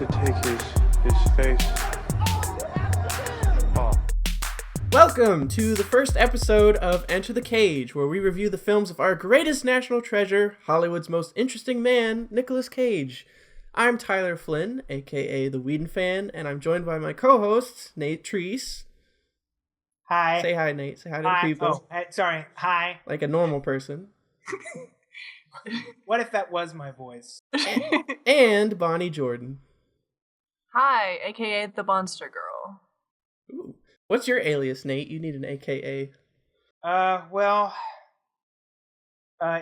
to take his face off. Welcome to the first episode of Enter the Cage, where we review the films of our greatest national treasure, Hollywood's most interesting man, Nicolas Cage. I'm Tyler Flynn, aka the Whedon Fan, and I'm joined by my co-hosts, Nate Treese. Hi. Say hi, Nate. Say hi to the people. Oh, sorry. Hi. Like a normal person. What if that was my voice? And Bonnie Jordan. Hi, aka the Monster Girl. Ooh. What's your alias, Nate? You need an AKA.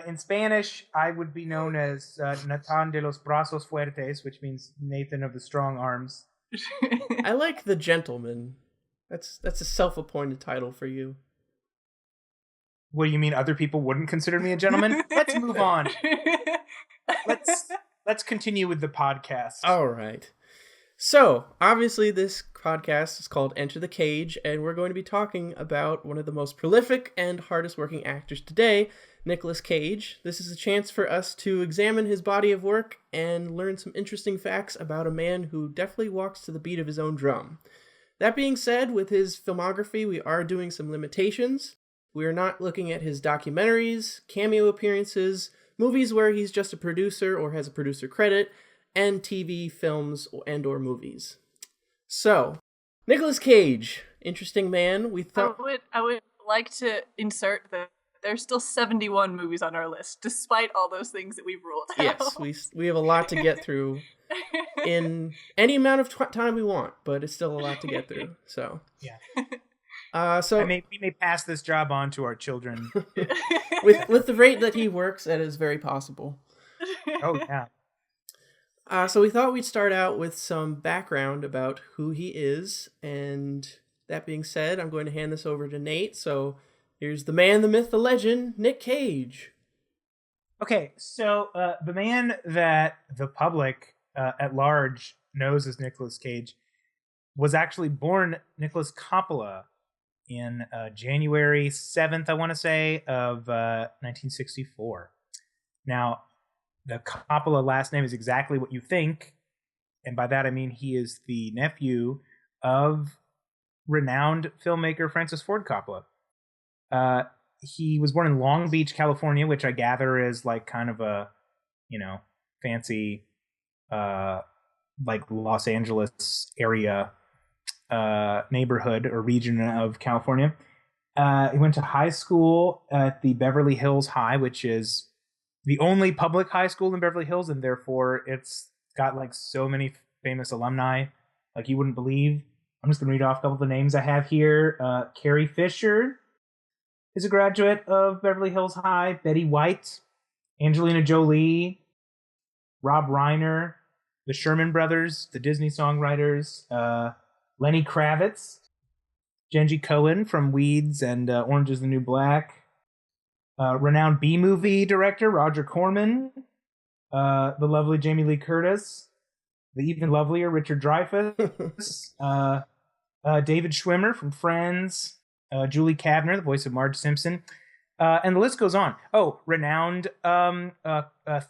In Spanish, I would be known as Nathan de los Brazos Fuertes, which means Nathan of the Strong Arms. I like the Gentleman. That's a self-appointed title for you. What do you mean? Other people wouldn't consider me a gentleman? Let's move on. Let's continue with the podcast. All right. So, obviously, this podcast is called Enter the Cage, and we're going to be talking about one of the most prolific and hardest-working actors today, Nicolas Cage. This is a chance for us to examine his body of work and learn some interesting facts about a man who definitely walks to the beat of his own drum. That being said, with his filmography, we are doing some limitations. We are not looking at his documentaries, cameo appearances, movies where he's just a producer or has a producer credit, and TV, films, and/or movies. So, Nicolas Cage, interesting man. We thought I would like to insert that there's still 71 movies on our list, despite all those things that we've ruled out. Yes, we have a lot to get through in any amount of time we want, but it's still a lot to get through. So yeah. We may pass this job on to our children. with the rate that he works, that is very possible. Oh yeah. So we thought we'd start out with some background about who he is, and that being said, I'm going to hand this over to Nate. So here's the man, the myth, the legend, Nic Cage. Okay, so the man that the public at large knows as Nicolas Cage was actually born Nicolas Coppola in January 7th, I want to say, of 1964. Now, the Coppola last name is exactly what you think, and by that I mean he is the nephew of renowned filmmaker Francis Ford Coppola. He was born in Long Beach, California, which I gather is like kind of a, fancy, like Los Angeles area neighborhood or region of California. He went to high school at the Beverly Hills High, which is the only public high school in Beverly Hills, and therefore it's got like so many famous alumni, like you wouldn't believe. I'm just gonna read off a couple of the names I have here. Carrie Fisher is a graduate of Beverly Hills High. Betty White, Angelina Jolie, Rob Reiner, the Sherman Brothers, the Disney songwriters, Lenny Kravitz, Genji Cohen from Weeds and Orange is the New Black, renowned B-movie director Roger Corman, the lovely Jamie Lee Curtis, the even lovelier Richard Dreyfuss, David Schwimmer from Friends, Julie Kavner, the voice of Marge Simpson, and the list goes on. Oh, renowned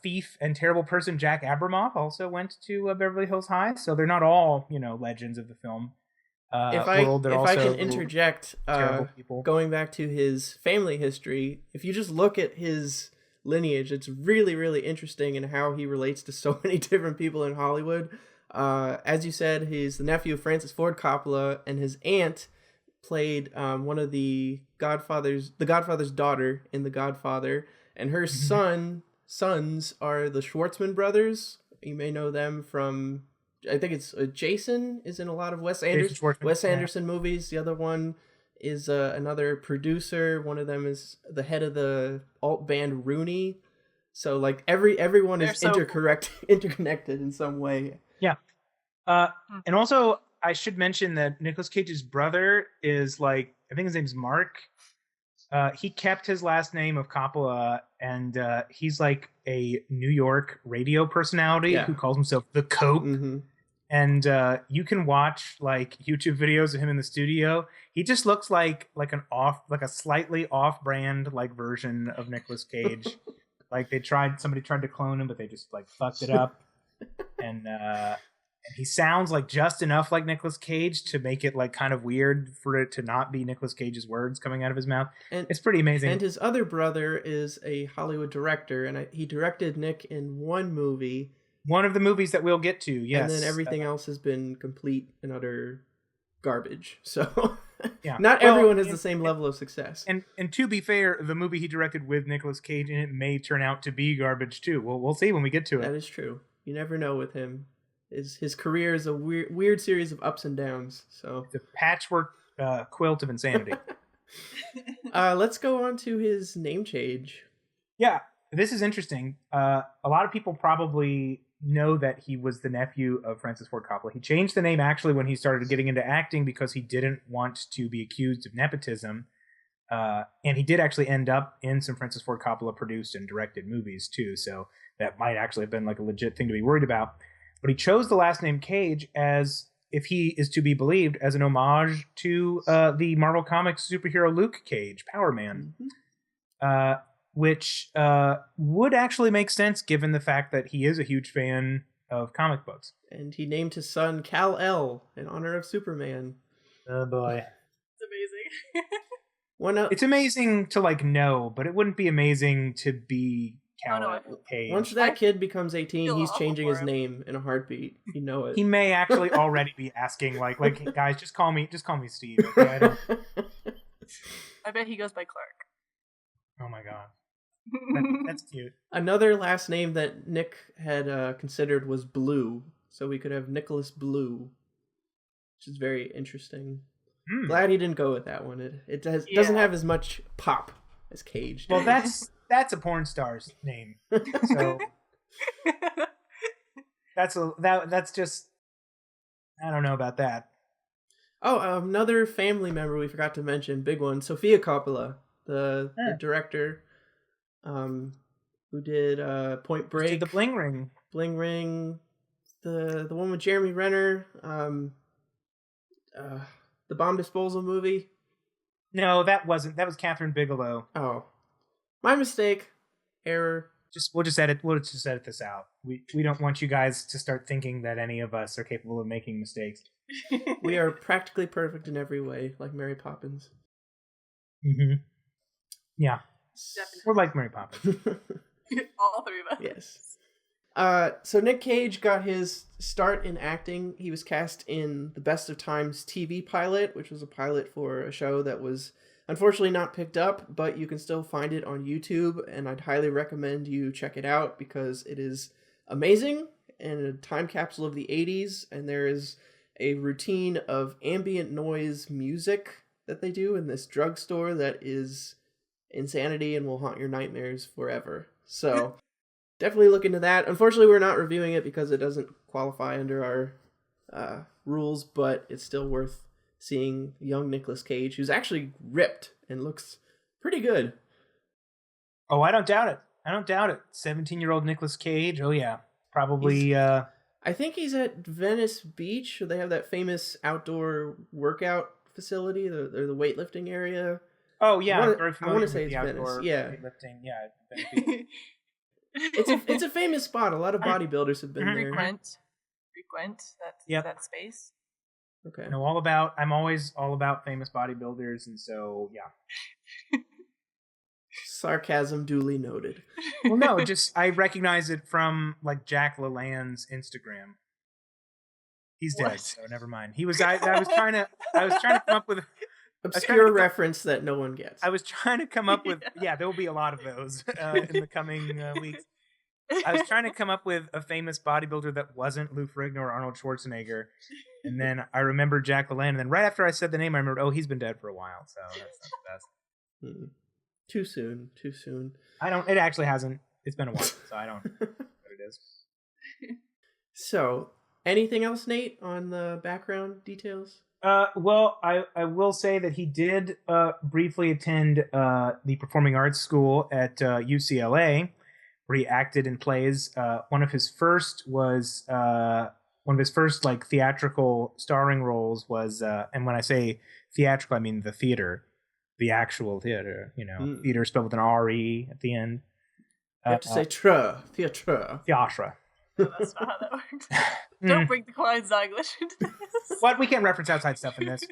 thief and terrible person Jack Abramoff also went to Beverly Hills High, so they're not all, legends of the film If world. I can interject, going back to his family history, if you just look at his lineage, it's really, really interesting in how he relates to so many different people in Hollywood. As you said, he's the nephew of Francis Ford Coppola, and his aunt played one of the Godfather's daughter in The Godfather, and her sons are the Schwartzman brothers. You may know them from, I think it's Jason is in a lot of Wes Anderson movies. The other one is another producer. One of them is the head of the alt band Rooney. So like everyone is interconnected in some way. Yeah. And also I should mention that Nicolas Cage's brother is I think his name's Mark. He kept his last name of Coppola, and he's like a New York radio personality who calls himself the Coke. Mm-hmm. And you can watch YouTube videos of him in the studio. He just looks like a slightly off-brand version of Nicolas Cage. Somebody tried to clone him, but they just fucked it up. And And he sounds like just enough like Nicolas Cage to make it like kind of weird for it to not be Nicolas Cage's words coming out of his mouth. And it's pretty amazing. And his other brother is a Hollywood director, and he directed Nick in one movie. One of the movies that we'll get to, yes. And then everything else has been complete and utter garbage. So yeah. Not everyone has the same level of success. And to be fair, the movie he directed with Nicolas Cage in it may turn out to be garbage too. We'll see when we get to it. That is true. You never know with him. His career is a weird series of ups and downs. So the patchwork quilt of insanity. Let's go on to his name change. Yeah, this is interesting. A lot of people probably know that he was the nephew of Francis Ford Coppola. He changed the name actually when he started getting into acting because he didn't want to be accused of nepotism. And he did actually end up in some Francis Ford Coppola produced and directed movies too. So that might actually have been like a legit thing to be worried about. But he chose the last name Cage as, if he is to be believed, as an homage to the Marvel Comics superhero Luke Cage, Power Man, which would actually make sense given the fact that he is a huge fan of comic books. And he named his son Kal-El in honor of Superman. Oh boy. It's amazing. It's amazing to like know, but it wouldn't be amazing to be Cage. Once that kid becomes 18, he's changing his name in a heartbeat. You know it. He may actually already be asking, like, guys, just call me Steve. Okay? I bet he goes by Clark. Oh my god, that's cute. Another last name that Nick had considered was Blue, so we could have Nicholas Blue, which is very interesting. Glad he didn't go with that one. It doesn't have as much pop as Cage. Well, that's a porn star's name. So that's just, I don't know about that. Oh, another family member we forgot to mention, big one, Sofia Coppola, the director, who did Point Break, did the Bling Ring, the one with Jeremy Renner, the bomb disposal movie. No, that was Catherine Bigelow. Oh. My mistake. Error. We'll just edit this out. We don't want you guys to start thinking that any of us are capable of making mistakes. We are practically perfect in every way, like Mary Poppins. Mm-hmm. Yeah. Definitely. We're like Mary Poppins. All three of us. Yes. So Nic Cage got his start in acting. He was cast in the Best of Times TV pilot, which was a pilot for a show that was unfortunately not picked up, but you can still find it on YouTube, and I'd highly recommend you check it out because it is amazing and a time capsule of the 80s, and there is a routine of ambient noise music that they do in this drugstore that is insanity and will haunt your nightmares forever. So definitely look into that. Unfortunately, we're not reviewing it because it doesn't qualify under our rules, but it's still worth seeing young Nicolas Cage, who's actually ripped and looks pretty good. Oh, I don't doubt it. 17-year-old Nicolas Cage. Oh yeah, probably. I think he's at Venice Beach. Where they have that famous outdoor workout facility, the weightlifting area. Oh yeah, I want to say it's Venice. Yeah, weightlifting. Yeah. It's a famous spot. A lot of bodybuilders have been there. Frequent that space. Okay. I'm always all about famous bodybuilders, and so yeah. Sarcasm duly noted. Well, no, I recognize it from like Jack LaLanne's Instagram. He's dead, so never mind. I was trying to come up with obscure reference that no one gets. I was trying to come up with there will be a lot of those in the coming weeks. I was trying to come up with a famous bodybuilder that wasn't Lou Ferrigno or Arnold Schwarzenegger, and then I remembered Jack LaLanne, and then right after I said the name, I remembered, he's been dead for a while, so that's not the best. Too soon. It actually hasn't. It's been a while, so I don't know what it is. So, anything else, Nate, on the background details? Well, I will say that he did briefly attend the Performing Arts School at UCLA, where he acted in plays. One of his first like theatrical starring roles was, and when I say theatrical, I mean the theater, the actual theater. Theater spelled with an R-E at the end. You have to say theatre. Theatre. No, that's not how that works. Don't bring the Kleinzeiglish into this. What? We can't reference outside stuff in this.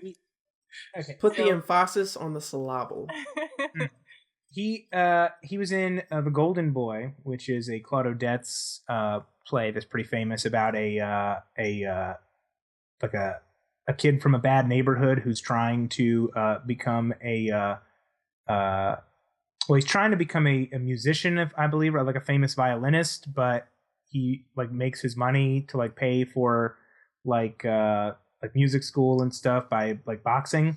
Okay. Put the emphasis on the syllable. He was in The Golden Boy, which is a Claude Odet's play that's pretty famous about a kid from a bad neighborhood who's trying to become he's trying to become a musician, I believe, or like a famous violinist, but he like makes his money to like pay for like music school and stuff by like boxing.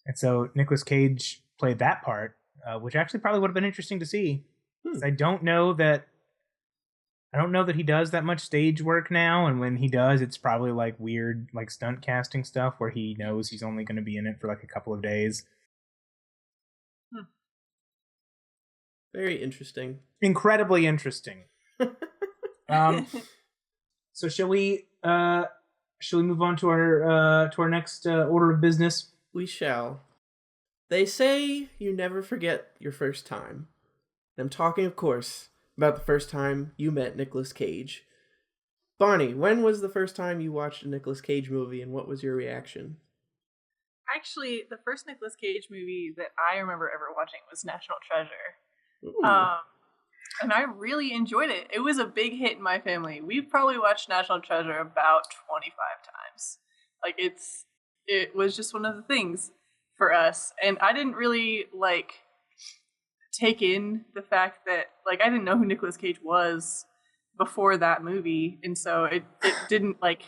And so Nicolas Cage played that part, which actually probably would have been interesting to see. I don't know that he does that much stage work now, and when he does, it's probably like weird like stunt casting stuff where he knows he's only going to be in it for like a couple of days. Very interesting. Incredibly interesting. So shall we move on to our next order of business? We shall. They say you never forget your first time. I'm talking, of course, about the first time you met Nicolas Cage. Bonnie, when was the first time you watched a Nicolas Cage movie, and what was your reaction? Actually, the first Nicolas Cage movie that I remember ever watching was National Treasure. And I really enjoyed it. It was a big hit in my family. We've probably watched National Treasure about 25 times. Like, it was just one of the things for us. And I didn't really, like, take in the fact that, like, I didn't know who Nicolas Cage was before that movie. And so it didn't, like,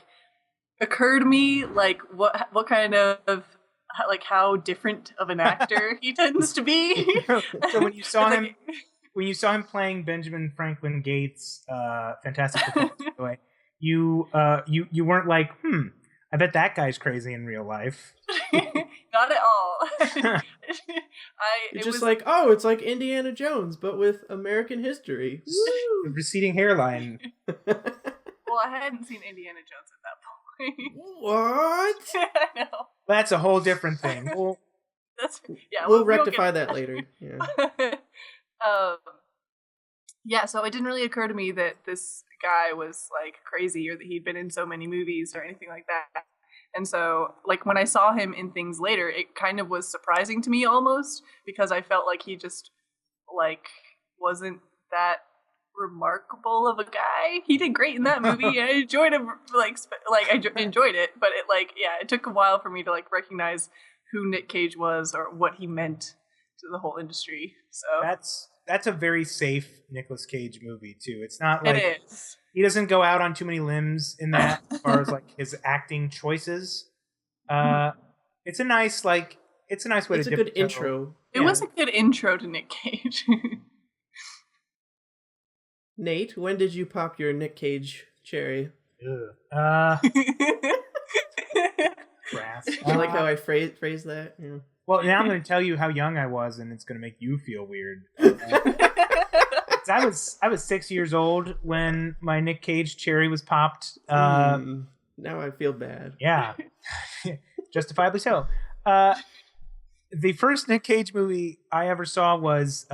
occur to me, like, what kind of, like, how different of an actor he tends to be. So when you saw him... When you saw him playing Benjamin Franklin Gates, fantastic performance, by the way, you weren't like, I bet that guy's crazy in real life. Not at all. It's like Indiana Jones, but with American history. The receding hairline. Well, I hadn't seen Indiana Jones at that point. What? I know. That's a whole different thing. We'll rectify that later. Yeah. So it didn't really occur to me that this guy was like crazy or that he'd been in so many movies or anything like that. And so like when I saw him in things later, it kind of was surprising to me almost because I felt like he just like wasn't that remarkable of a guy. He did great in that movie. I enjoyed him enjoyed it, but it took a while for me to like recognize who Nic Cage was or what he meant to the whole industry. So that's a very safe Nicolas Cage movie too. It's not like it is. He doesn't go out on too many limbs in that as far as like his acting choices. It's a nice way to It's a good intro. It was a good intro to Nic Cage. Nate, when did you pop your Nic Cage cherry? Grass. I like how I phrased that. Yeah. Well, now I'm going to tell you how young I was, and it's going to make you feel weird. I was 6 years old when my Nic Cage cherry was popped. Now I feel bad. Yeah, justifiably so. The first Nic Cage movie I ever saw was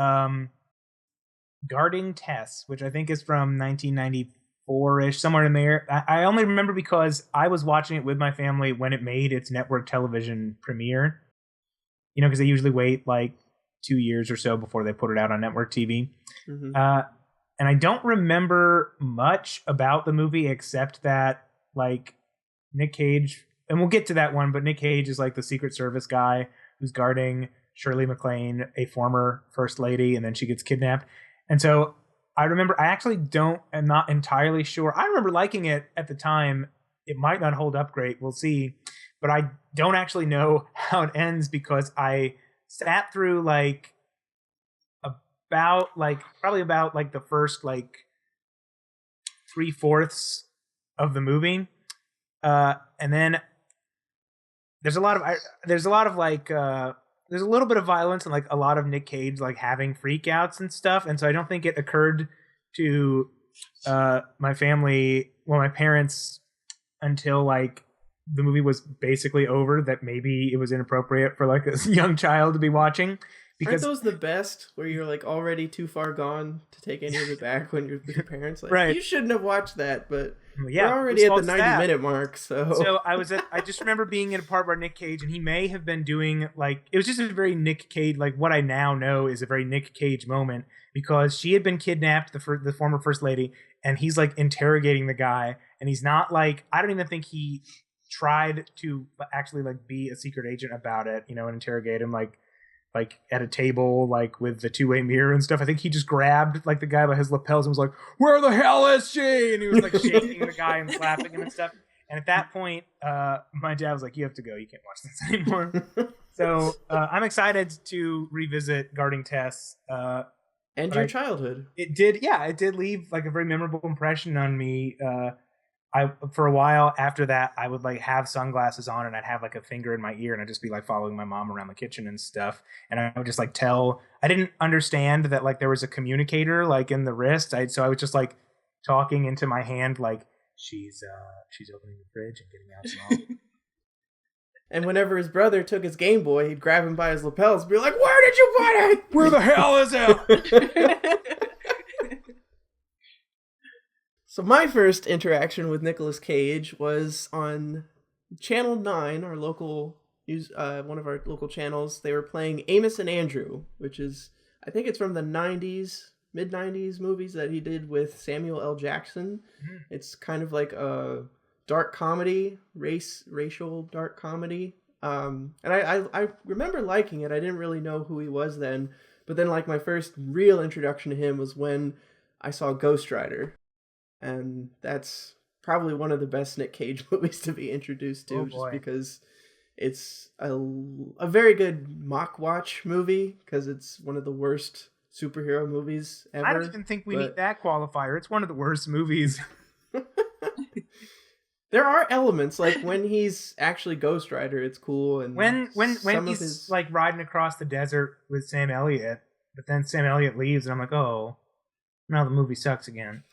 Guarding Tess, which I think is from 1994-ish, somewhere in there. I only remember because I was watching it with my family when it made its network television premiere. You know, because they usually wait like 2 years or so before they put it out on network TV. Mm-hmm. And I don't remember much about the movie except that like Nic Cage, and we'll get to that one, but Nic Cage is like the Secret Service guy who's guarding Shirley MacLaine, a former first lady, and then she gets kidnapped. And so I remember, I'm not entirely sure. I remember liking it at the time. It might not hold up great. We'll see. But I don't actually know how it ends because I sat through probably about the first 3/4 of the movie, and then there's a little bit of violence and like a lot of Nic Cage like having freakouts and stuff, and so I don't think it occurred to my parents until like the movie was basically over that maybe it was inappropriate for like a young child to be watching. Aren't those the best, where you're like already too far gone to take any of it back when you're with your parents? Like, right. You shouldn't have watched that, but yeah, we're already at the 90-minute mark. So I just remember being in a part where Nic Cage, and he may have been doing like, it was just a very Nic Cage, like what I now know is a very Nic Cage moment, because she had been kidnapped, the former first lady, and he's like interrogating the guy, and he's not like, I don't even think he tried to actually like be a secret agent about it, and interrogate him like at a table, like with the two-way mirror and stuff. I think he just grabbed like the guy by his lapels and was like, "Where the hell is she?" And he was like shaking the guy and slapping him and stuff. And at that point, my dad was like, "You have to go. You can't watch this anymore." So I'm excited to revisit Guarding Tess. And your childhood. It did leave like a very memorable impression on me. For a while after that, I would like have sunglasses on and I'd have like a finger in my ear and I'd just be like following my mom around the kitchen and stuff. And I would just like I didn't understand that like there was a communicator like in the wrist. So I was just like talking into my hand like she's opening the fridge and getting out some. And whenever his brother took his Game Boy, he'd grab him by his lapels and be like, "Where did you put it? Where the hell is it?" So my first interaction with Nicolas Cage was on Channel 9, our local one of our local channels. They were playing Amos and Andrew, which is, I think it's from the 90s, mid-90s movies that he did with Samuel L. Jackson. Mm-hmm. It's kind of like a dark comedy, racial dark comedy. And I remember liking it. I didn't really know who he was then. But then like my first real introduction to him was when I saw Ghost Rider. And that's probably one of the best Nic Cage movies to be introduced to, just because it's a very good mock watch movie, because it's one of the worst superhero movies ever. I don't even think we need that qualifier. It's one of the worst movies. There are elements, like when he's actually Ghost Rider, it's cool. And when he's like riding across the desert with Sam Elliott, but then Sam Elliott leaves and I'm like, oh, now the movie sucks again.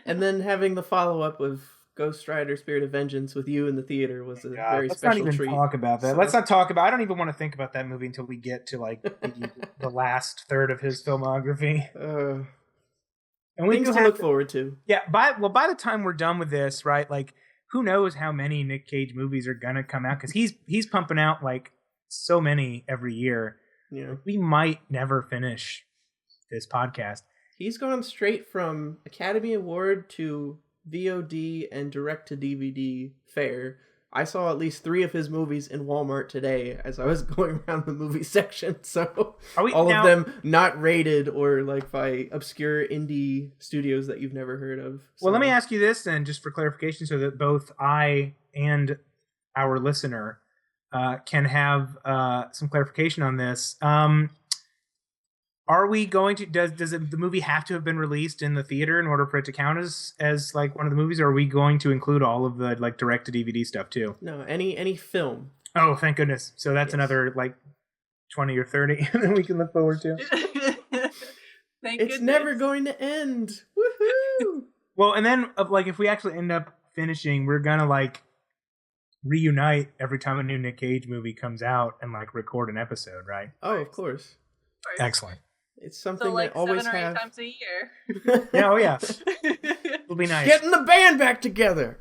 And then having the follow-up of Ghost Rider Spirit of Vengeance with you in the theater was a very special treat. Let's not even talk about that. Let's not talk about I don't even want to think about that movie until we get to like the last third of his filmography. And we things to look forward to. Yeah, by the time we're done with this, right, like who knows how many Nic Cage movies are gonna come out, because he's pumping out like so many every year. Yeah. We might never finish this podcast. He's gone straight from Academy Award to VOD and direct-to-DVD fare. I saw at least 3 of his movies in Walmart today as I was going around the movie section. So of them not rated or like by obscure indie studios that you've never heard of. So. Well, let me ask you this then, just for clarification, so that both I and our listener can have some clarification on this. Are we going to does the movie have to have been released in the theater in order for it to count as like one of the movies, or are we going to include all of the like direct to DVD stuff too? No, any film. Oh, thank goodness. So that's another like 20 or 30 that we can look forward to. Thank goodness. Never going to end. Woohoo! Well, and then like if we actually end up finishing, we're gonna like reunite every time a new Nic Cage movie comes out and like record an episode, right? Oh, of course. Excellent. It's something like that always 7 or 8 have... times a year. Yeah, oh yeah. It'll be nice. Getting the band back together.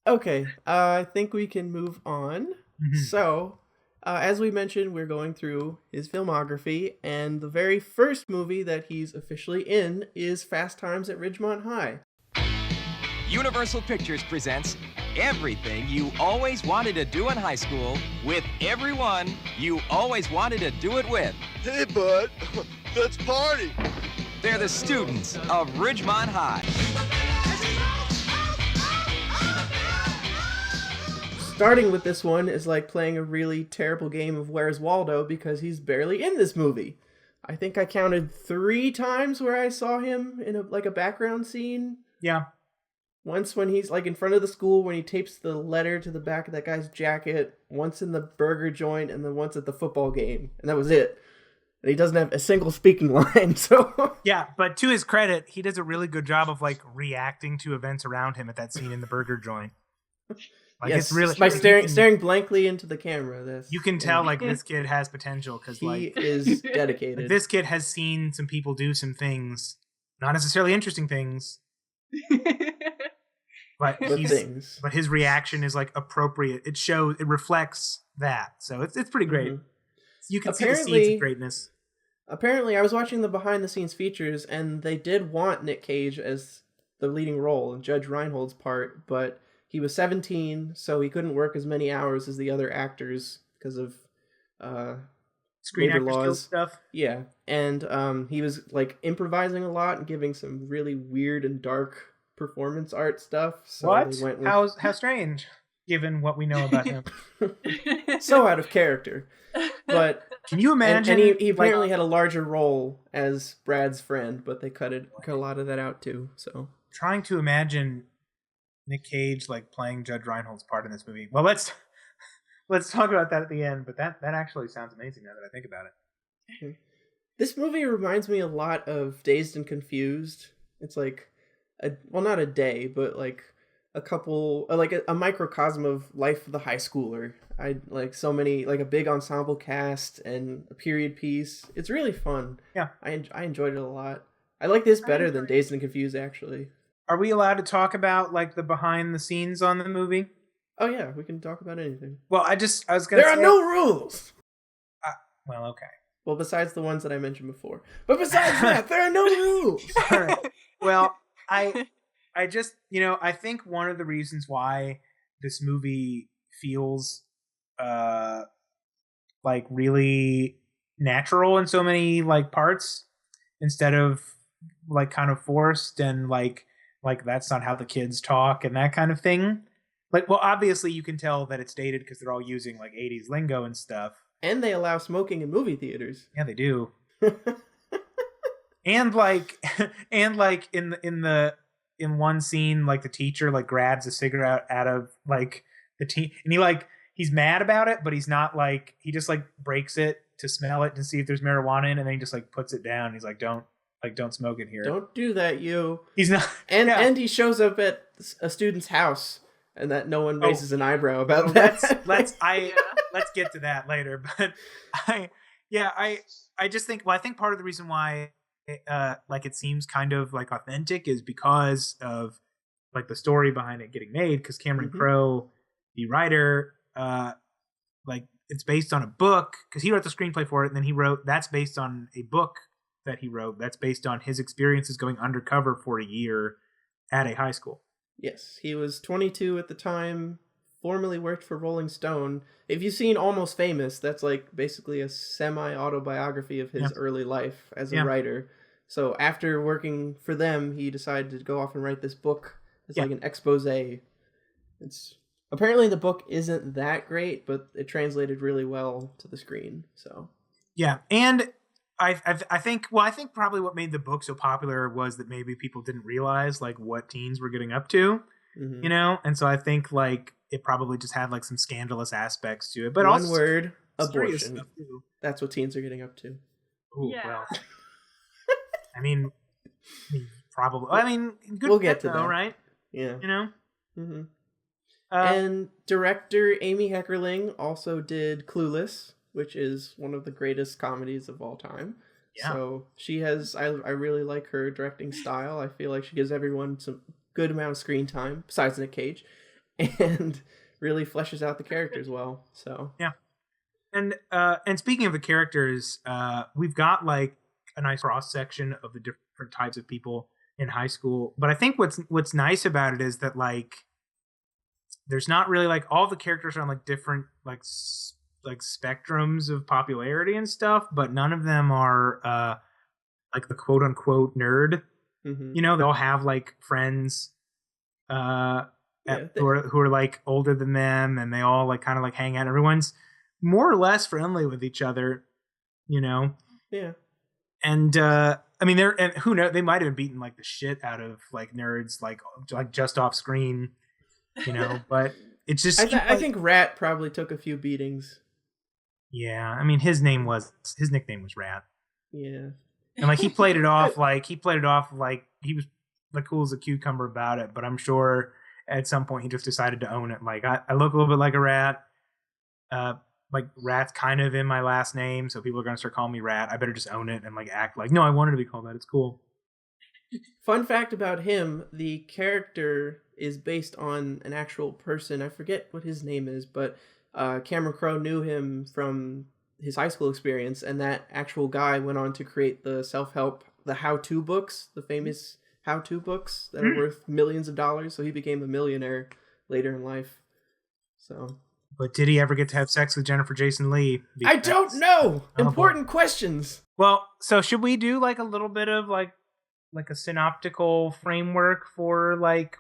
Okay, I think we can move on. Mm-hmm. So, as we mentioned, we're going through his filmography, and the very first movie that he's officially in is Fast Times at Ridgemont High. Universal Pictures presents everything you always wanted to do in high school with everyone you always wanted to do it with. Hey, bud, let's party. They're the students of Ridgemont High. Starting with this one is like playing a really terrible game of Where's Waldo, because he's barely in this movie. I think I counted 3 times where I saw him in a background scene. Yeah. Once when he's like in front of the school when he tapes the letter to the back of that guy's jacket, once in the burger joint, and then once at the football game. And that was it. And he doesn't have a single speaking line, so... Yeah, but to his credit, he does a really good job of like reacting to events around him at that scene in the burger joint. Like yes, it's really by staring blankly into the camera. You can tell like this kid has potential because he like is dedicated. like, this kid has seen some people do some things, not necessarily interesting things, but his reaction is like appropriate. It reflects that, so it's pretty great. Mm-hmm. You can see the seeds of greatness. Apparently, I was watching the behind-the-scenes features, and they did want Nic Cage as the leading role in Judge Reinhold's part, but he was 17, so he couldn't work as many hours as the other actors because of screen actor laws stuff. Yeah, and he was like improvising a lot and giving some really weird and dark performance art stuff. So what? They went with... How strange, given what we know about him. So out of character. But can you imagine? And he apparently had a larger role as Brad's friend, but they cut a lot of that out too. So trying to imagine Nic Cage like playing Judge Reinhold's part in this movie. Well, let's talk about that at the end. But that actually sounds amazing now that I think about it. This movie reminds me a lot of Dazed and Confused. It's like not a day, but like a couple, like a microcosm of life of the high schooler. I like so many, like a big ensemble cast and a period piece. It's really fun. Yeah. I enjoyed it a lot. I like this better than Dazed and Confused, actually. Are we allowed to talk about like the behind the scenes on the movie? Oh yeah, we can talk about anything. Well, I was gonna there are no rules. Well, okay. Well, besides the ones that I mentioned before. But besides that, there are no rules. All right. Well, I just, I think one of the reasons why this movie feels like really natural in so many like parts instead of like kind of forced and like that's not how the kids talk and that kind of thing. Like, well, obviously you can tell that it's dated because they're all using like 80s lingo and stuff. And they allow smoking in movie theaters. Yeah, they do. and like in one scene, like the teacher like grabs a cigarette out of like the teen, and he's mad about it, but he's not like, he just like breaks it to smell it to see if there's marijuana in it, and then he just like puts it down. He's like, don't smoke it here. Don't do that, you. He's not. And he shows up at a student's house, and that no one raises an eyebrow about that. Let's get to that later. But I just think, I think part of the reason why like it seems kind of like authentic is because of like the story behind it getting made, because Cameron Crowe, the writer, like it's based on a book, because he wrote the screenplay for it, and then that's based on a book that he wrote that's based on his experiences going undercover for a year at a high school. Yes, he was 22 at the time, formerly worked for Rolling Stone. If you've seen Almost Famous, that's like basically a semi-autobiography of his early life as a writer. So after working for them, he decided to go off and write this book. It's like an expose. It's apparently the book isn't that great, but it translated really well to the screen. So yeah, and I think probably what made the book so popular was that maybe people didn't realize like what teens were getting up to, and so I think like it probably just had like some scandalous aspects to it. But one word, abortion. That's what teens are getting up to. Ooh, well, I mean, probably. I mean, good. We'll get to that, right? Yeah, Mm-hmm. And director Amy Heckerling also did Clueless, which is one of the greatest comedies of all time. Yeah. So she has, I really like her directing style. I feel like she gives everyone some good amount of screen time, besides Nic Cage, and really fleshes out the characters well. So yeah. And speaking of the characters, we've got like a nice cross section of the different types of people in high school. But I think what's nice about it is that like there's not really like all the characters are on like different like spectrums of popularity and stuff, but none of them are like the quote unquote nerd. They all have like friends who are like older than them, and they all like kind of like hang out. Everyone's more or less friendly with each other, Yeah. And I mean, who knows? They might have beaten like the shit out of like nerds, like just off screen, But it's just. I think Rat probably took a few beatings. Yeah, I mean, his nickname was Rat. Yeah, and like he played it off like he was like cool as a cucumber about it. But I'm sure at some point he just decided to own it. Like I look a little bit like a rat. Like rat's kind of in my last name, so people are gonna start calling me Rat. I better just own it and like act like no, I wanted to be called that. It's cool. Fun fact about him, the character is based on an actual person. I forget what his name is, but Cameron Crowe knew him from his high school experience, and that actual guy went on to create the self-help, the how-to books, the famous how-to books that are worth millions of dollars, so he became a millionaire later in life. So... But did he ever get to have sex with Jennifer Jason Leigh? I don't know! Important questions! Well, so should we do like a little bit of like a synoptical framework for like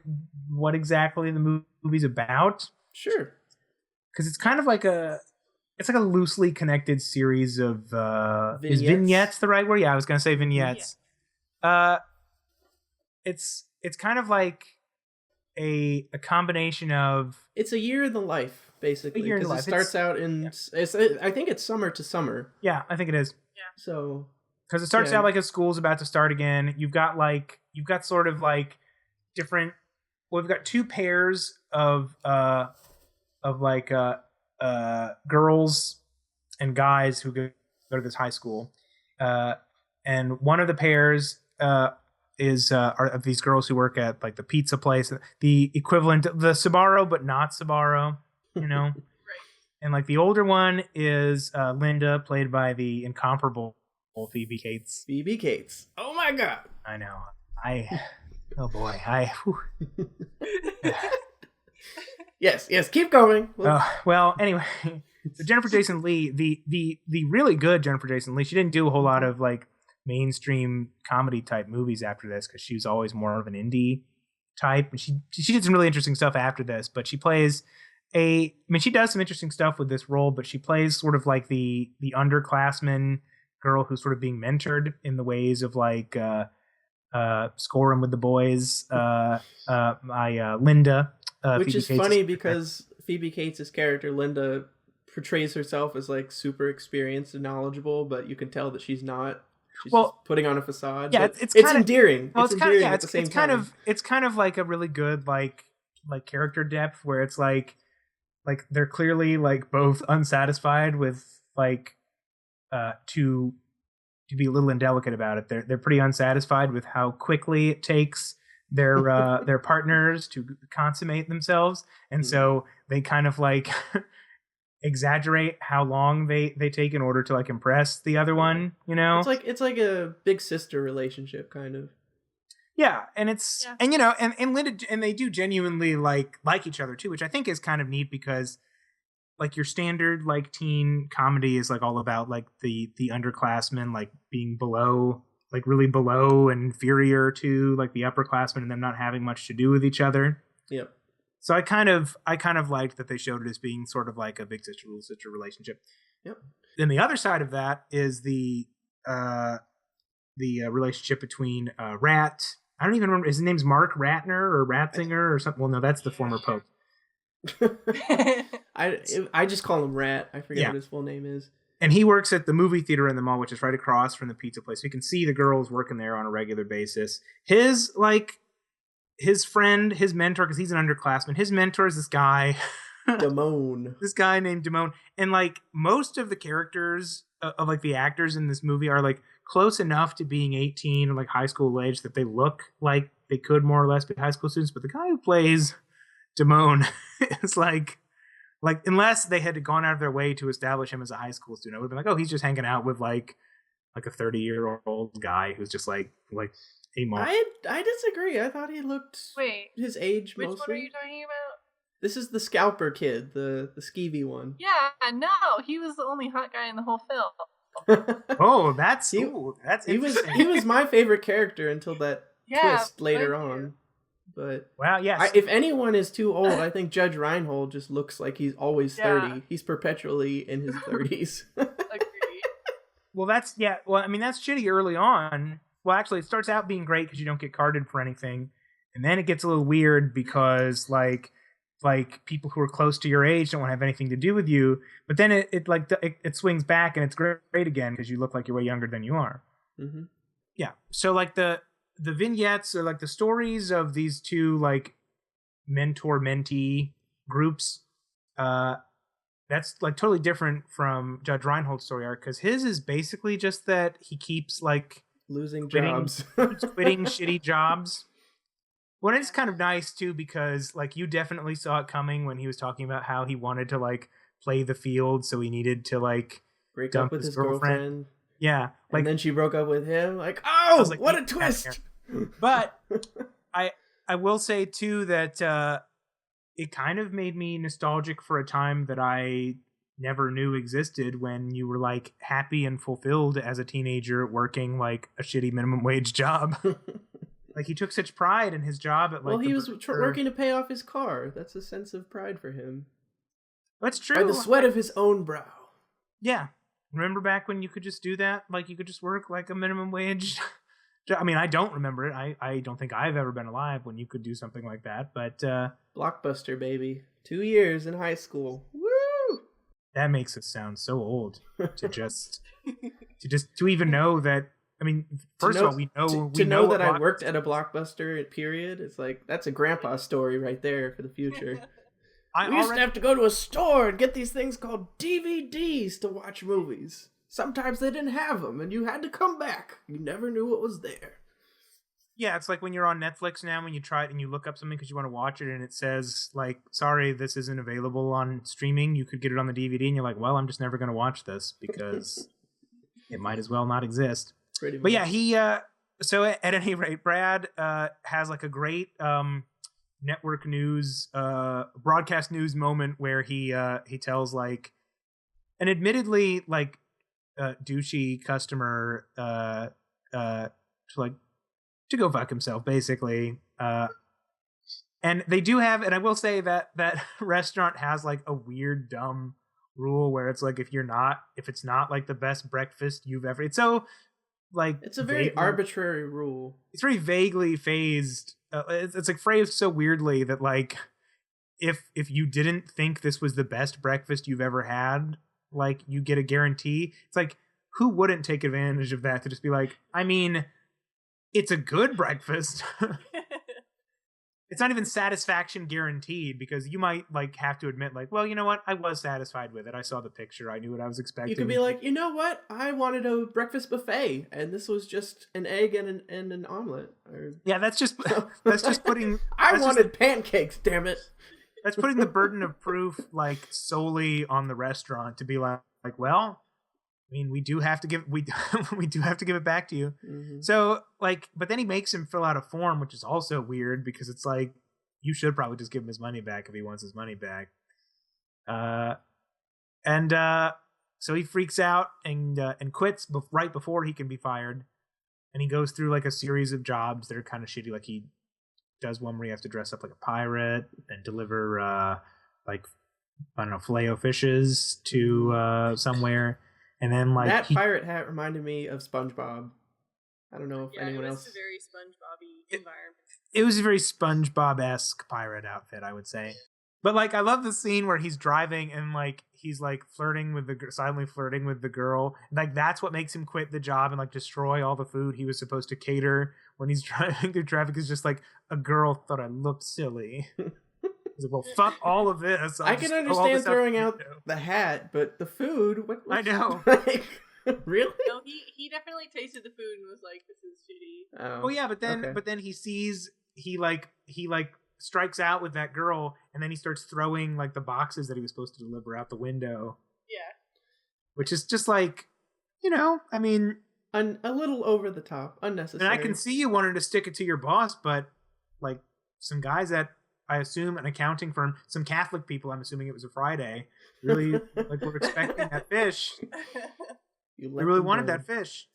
what exactly the movie's about? Sure. Because it's kind of like it's like a loosely connected series of vignettes. Is vignettes the right word? Yeah, I was gonna say vignettes. Yeah. It's kind of like a combination of... It's a year in the life, basically. Because it starts out in... Yeah. I think it's summer to summer. Yeah, I think it is. Yeah. So... Because it starts out like a school's about to start again. You've got sort of like different... Well, we've got two pairs of girls and guys who go to this high school. And one of the pairs... are of these girls who work at like the pizza place, the equivalent of the Sbarro, but not Sbarro, you know? Right. And like the older one is Linda, played by the incomparable Phoebe Cates. Phoebe Cates. Oh my God. I know. Oh boy. Yes. Keep going. Well, anyway, so Jennifer Jason Leigh, the really good Jennifer Jason Leigh, she didn't do a whole lot of like mainstream comedy type movies after this because she was always more of an indie type, and she did some really interesting stuff after this. But she plays she does some interesting stuff with this role, but she plays sort of like the underclassman girl who's sort of being mentored in the ways of like scoring with the boys. Linda, which Phoebe is Cates funny because Phoebe Cates' character Linda portrays herself as like super experienced and knowledgeable, but you can tell that she's not. She's just putting on a facade. Yeah, it's endearing. Well, it's endearing at the same time. It's kind of like a really good like character depth where it's like they're clearly like both unsatisfied with like to be a little indelicate about it. They're pretty unsatisfied with how quickly it takes their partners to consummate themselves, and so they kind of like exaggerate how long they take in order to like impress the other one, you know? It's like a big sister relationship kind of. Yeah, and it's and you know, and Linda, and they do genuinely like each other too, which I think is kind of neat because like your standard like teen comedy is like all about like the underclassmen like being below, like really below and inferior to like the upperclassmen and them not having much to do with each other. Yep. So I kind of liked that they showed it as being sort of like a big sister little sister relationship. Yep. Then the other side of that is the relationship between Rat. I don't even remember his name's Mark Ratner or Ratzinger or something. Well, no, that's the former Pope. I just call him Rat. I forget what his full name is. And he works at the movie theater in the mall, which is right across from the pizza place. So you can see the girls working there on a regular basis. His friend, his mentor, because he's an underclassman, his mentor is this guy. Damone. This guy named Damone. And like most of the characters of like the actors in this movie are like close enough to being 18 or like high school age that they look like they could more or less be high school students. But the guy who plays Damone is like unless they had gone out of their way to establish him as a high school student, I would have been like, oh, he's just hanging out with like a 30-year-old guy who's just like a mom. I disagree. I thought he looked his age mostly. Which one are you talking about? This is the scalper kid, the skeevy one. Yeah, no, he was the only hot guy in the whole film. Oh, that's interesting. He was my favorite character until that twist later on. But wow, yes. If anyone is too old, I think Judge Reinhold just looks like he's always 30. He's perpetually in his 30s. Agreed. Well, that's Chitti early on. Well, actually, it starts out being great because you don't get carded for anything, and then it gets a little weird because like people who are close to your age don't want to have anything to do with you. But then it swings back and it's great again because you look like you're way younger than you are. Mm-hmm. Yeah. So like the vignettes or like the stories of these two like mentor-mentee groups. That's like totally different from Judge Reinhold's story arc, because his is basically just that he keeps like losing quitting jobs, quitting shitty jobs. Well, it's kind of nice too, because like you definitely saw it coming when he was talking about how he wanted to like play the field, so he needed to like break up with his girlfriend. Yeah, like, and then she broke up with him. Like, oh, like, what a twist! But I will say too that it kind of made me nostalgic for a time that I never knew existed, when you were like happy and fulfilled as a teenager working like a shitty minimum wage job. Like, he took such pride in his job at like. Well, he was working to pay off his car. That's a sense of pride for him. That's true. By the sweat of his own brow. Yeah. Remember back when you could just do that? Like, you could just work like a minimum wage. I mean, I don't remember it. I don't think I've ever been alive when you could do something like that. But Blockbuster, baby. 2 years in high school. Woo! That makes it sound so old to even know that. I mean, first of all, we know that I worked at a Blockbuster period. It's like, that's a grandpa story right there for the future. We used to have to go to a store and get these things called DVDs to watch movies. Sometimes they didn't have them, and you had to come back. You never knew what was there. Yeah, it's like when you're on Netflix now, when you try it and you look up something because you want to watch it, and it says, like, sorry, this isn't available on streaming. You could get it on the DVD, and you're like, well, I'm just never going to watch this because it might as well not exist. Pretty much. But yeah, he so at any rate, Brad has like a great network news broadcast news moment where he tells like an admittedly like douchey customer to go fuck himself, basically. And they do have, and I will say that restaurant has like a weird dumb rule where it's like, if it's not like the best breakfast you've ever, it's so like, it's a very arbitrary rule. It's very vaguely phased. It's like phrased so weirdly that like, if you didn't think this was the best breakfast you've ever had, like, you get a guarantee. It's like, who wouldn't take advantage of that to just be like, I mean, it's a good breakfast. It's not even satisfaction guaranteed, because you might like have to admit like, well, you know what? I was satisfied with it. I saw the picture. I knew what I was expecting. You could be like, you know what? I wanted a breakfast buffet, and this was just an egg and an omelet. Yeah, that's just putting. I wanted pancakes. Damn it! That's putting the burden of proof like solely on the restaurant to be like, well, I mean, we do have to give it back to you. Mm-hmm. So like, but then he makes him fill out a form, which is also weird, because it's like, you should probably just give him his money back if he wants his money back. So he freaks out and quits right before he can be fired. And he goes through like a series of jobs that are kind of shitty. Like, he does one where he has to dress up like a pirate and deliver like, I don't know, filet-o-fishes to somewhere. And then like, that pirate hat reminded me of SpongeBob. I don't know if anyone else. It was a very SpongeBob-y environment. It was a very SpongeBob-esque pirate outfit, I would say. But like, I love the scene where he's driving and like he's like silently flirting with the girl. Like, that's what makes him quit the job and like destroy all the food he was supposed to cater when he's driving through traffic. Is just like, a girl thought I looked silly. He's like, well, fuck all of this. I can understand throwing out the hat, but the food. I know. Like, really? No, he definitely tasted the food and was like, "This is shitty." Oh yeah, but then he sees he strikes out with that girl, and then he starts throwing like the boxes that he was supposed to deliver out the window. Yeah. Which is just like, you know, I mean, a little over the top, unnecessary. And I can see you wanted to stick it to your boss, but like, some guys at, I assume, an accounting firm, some Catholic people, I'm assuming it was a Friday, really like were expecting that fish. They really wanted that fish.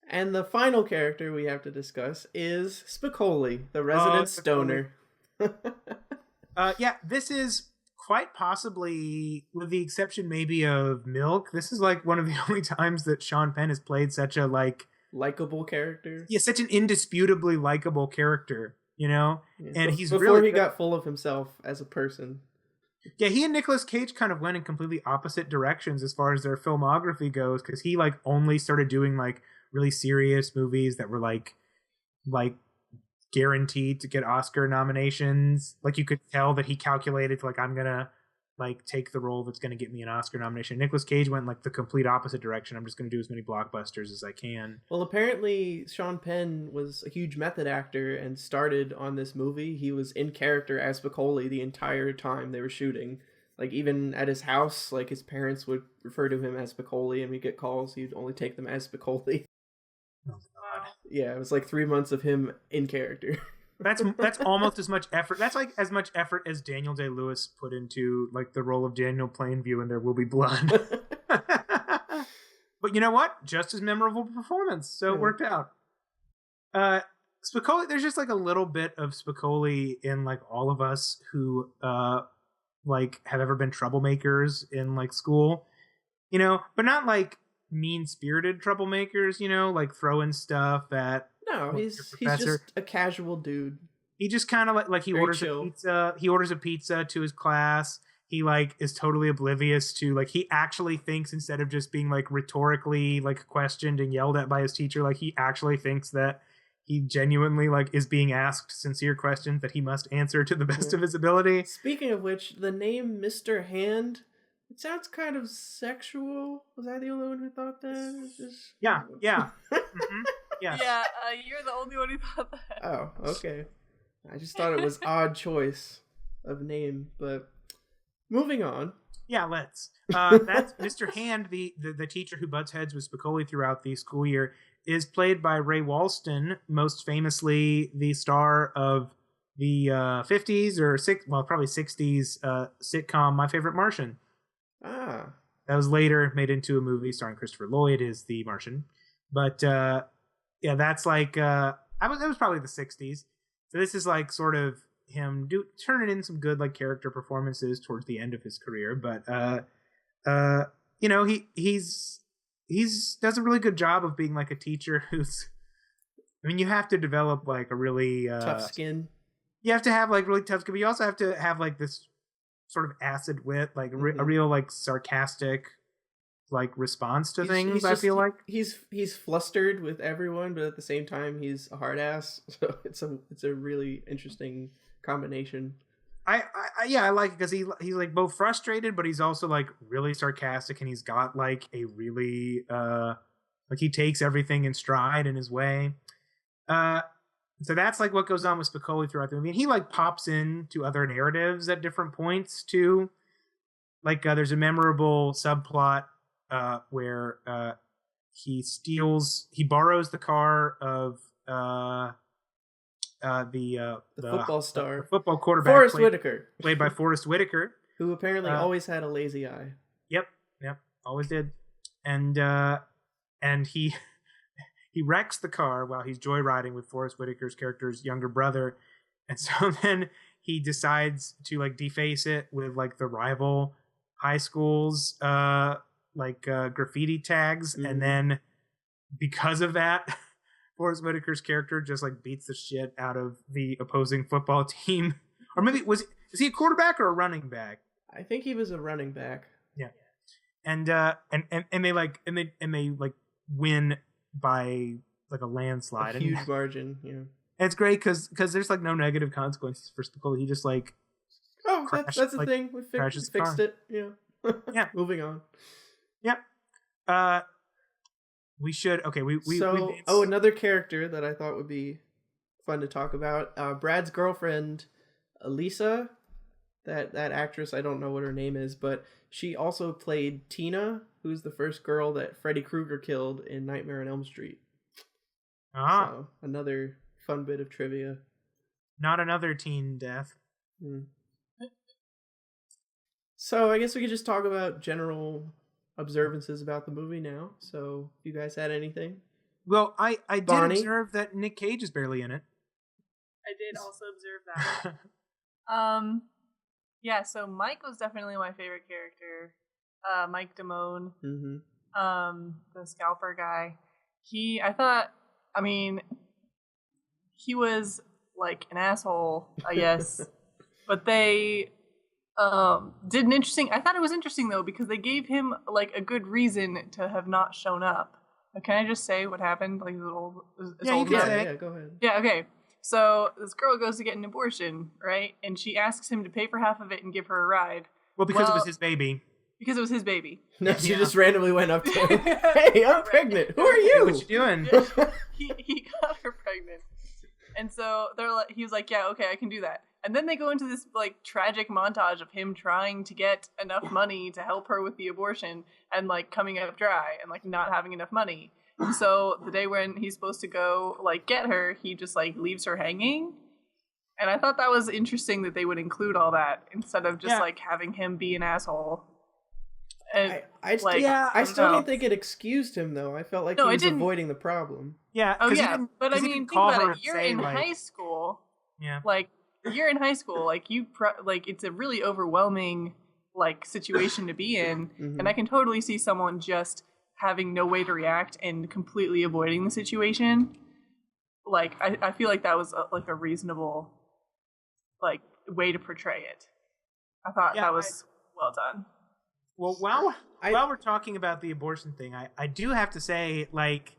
And the final character we have to discuss is Spicoli, the resident stoner. Yeah, this is quite possibly, with the exception maybe of Milk, this is like one of the only times that Sean Penn has played such a like likable character. Yeah, such an indisputably likable character, you know? Yeah. And he's before really he got full of himself as a person. Yeah, he and Nicolas Cage kind of went in completely opposite directions as far as their filmography goes, because he like only started doing like really serious movies that were like guaranteed to get Oscar nominations. Like you could tell that he calculated like I'm gonna like take the role that's gonna get me an Oscar nomination. Nicolas Cage went like the complete opposite direction. I'm just gonna do as many blockbusters as I can. Well, apparently Sean Penn was a huge method actor and started on this movie. He was in character as Spicoli the entire time they were shooting. Like even at his house, like his parents would refer to him as Spicoli, and we'd get calls. He'd only take them as Spicoli. Oh, God. Yeah, it was like 3 months of him in character. That's almost as much effort. That's like as much effort as Daniel Day-Lewis put into like the role of Daniel Plainview in There Will Be Blood. But you know what? Just as memorable performance. So it worked out. Spicoli, there's just like a little bit of Spicoli in like all of us who like have ever been troublemakers in like school, you know, but not like mean-spirited troublemakers, you know, like throwing stuff at he's just a casual dude. He just kind of like he orders a pizza. He orders a pizza to his class. He like is totally oblivious to like he actually thinks instead of just being like rhetorically like questioned and yelled at by his teacher, like he actually thinks that he genuinely like is being asked sincere questions that he must answer to the best of his ability. Speaking of which, the name Mr. Hand, it sounds kind of sexual. Was I the only one who thought that? It was just... Yeah. Mm-hmm. Yes. Yeah, you're the only one who thought that. Oh, okay. I just thought it was odd choice of name, but moving on. Yeah, let's. That's Mr. Hand, the teacher who butts heads with Spicoli throughout the school year, is played by Ray Walston, most famously the star of the 50s or probably 60s sitcom My Favorite Martian. Ah. That was later made into a movie starring Christopher Lloyd as the Martian. But yeah, that's like it was probably the 60s. So this is like sort of him turning in some good like character performances towards the end of his career. But you know, he's does a really good job of being like a teacher who's, I mean, you have to develop like a really tough skin. You have to have like really tough skin, but you also have to have like this sort of acid wit, like a real like sarcastic like response to things. I feel like he's flustered with everyone, but at the same time he's a hard ass. So it's a really interesting combination. I like it because he's like both frustrated, but he's also like really sarcastic, and he's got like a really like he takes everything in stride in his way. So that's like what goes on with Spicoli throughout the movie. And he like pops into other narratives at different points too. Like there's a memorable subplot where he borrows the car of the football star, the football quarterback, Forrest Whitaker, played by Forrest Whitaker, who apparently always had a lazy eye. Yep, always did. And he wrecks the car while he's joyriding with Forrest Whitaker's character's younger brother, and so then he decides to like deface it with like the rival high school's graffiti tags, and then because of that, Forrest Whitaker's character just like beats the shit out of the opposing football team. Or maybe is he a quarterback or a running back? I think he was a running back. Yeah. And they win by like a landslide, a huge margin. Yeah. And it's great because there's like no negative consequences for Spicoli. He just like that's the thing. We fixed it. Yeah. Yeah. Moving on. Yep. We should. Okay. We another character that I thought would be fun to talk about. Brad's girlfriend, Elisa. That actress, I don't know what her name is, but she also played Tina, who's the first girl that Freddy Krueger killed in Nightmare on Elm Street. So, another fun bit of trivia. Not another teen death. So I guess we could just talk about general observances about the movie now. So if you guys had anything? Well, I did observe that Nic Cage is barely in it. I did also observe that. Yeah, so Mike was definitely my favorite character. Mike Damone. The scalper guy. He was like an asshole, I guess. But they did an interesting, I thought it was interesting though, because they gave him like a good reason to have not shown up. Can I just say what happened? Like Yeah, go ahead. Yeah, okay. so this girl goes to get an abortion, right? And she asks him to pay for half of it and give her a ride. Well, because it was his baby. Because it was his baby. No, she just randomly went up to him. Hey, I'm pregnant. Who are you? Hey, what you doing? He got her pregnant. And so he was like, yeah, okay, I can do that. And then they go into this like tragic montage of him trying to get enough money to help her with the abortion and like coming up dry and like not having enough money. So the day when he's supposed to go like get her, he just like leaves her hanging. And I thought that was interesting that they would include all that instead of just like having him be an asshole. And, I still don't think it excused him though. I felt like he was avoiding the problem. Yeah. Oh yeah, but I mean, think about it. You're in high school. Yeah. Like you're in high school. Like like it's a really overwhelming like situation to be in, and I can totally see someone just having no way to react and completely avoiding the situation. Like I feel like that was like a reasonable like way to portray it. I thought that was well done. Well, while we're talking about the abortion thing, I do have to say, like,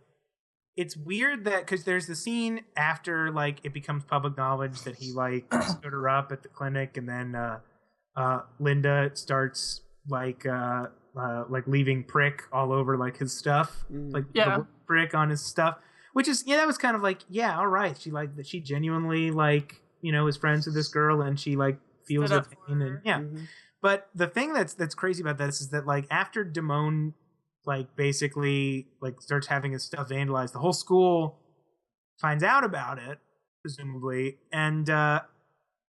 it's weird that, because there's the scene after, like, it becomes public knowledge that he, like, stood her up at the clinic, and then Linda starts, like leaving prick all over, like, his stuff. Like, the prick on his stuff. Which is, that was kind of like, all right. She genuinely, like, is friends with this girl, and she, like, feels the pain, and, But the thing that's crazy about this is that, like, after Timon, like, basically, like, starts having his stuff vandalized, the whole school finds out about it, presumably, and,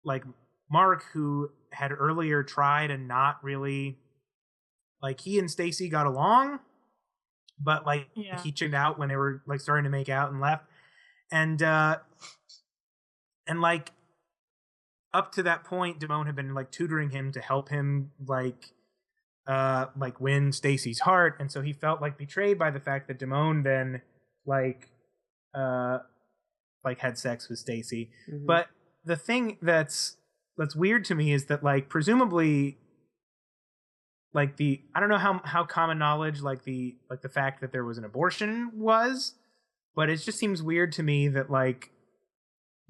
like, Mark, who had earlier tried and not really, like, he and Stacy got along, but, like, he chicked out when they were, like, starting to make out and left, and like, up to that point, Timon had been like tutoring him to help him like win Stacy's heart, and so he felt like betrayed by the fact that Timon then like had sex with Stacy. But the thing that's weird to me is that like presumably like I don't know how common knowledge like the fact that there was an abortion was, but it just seems weird to me that like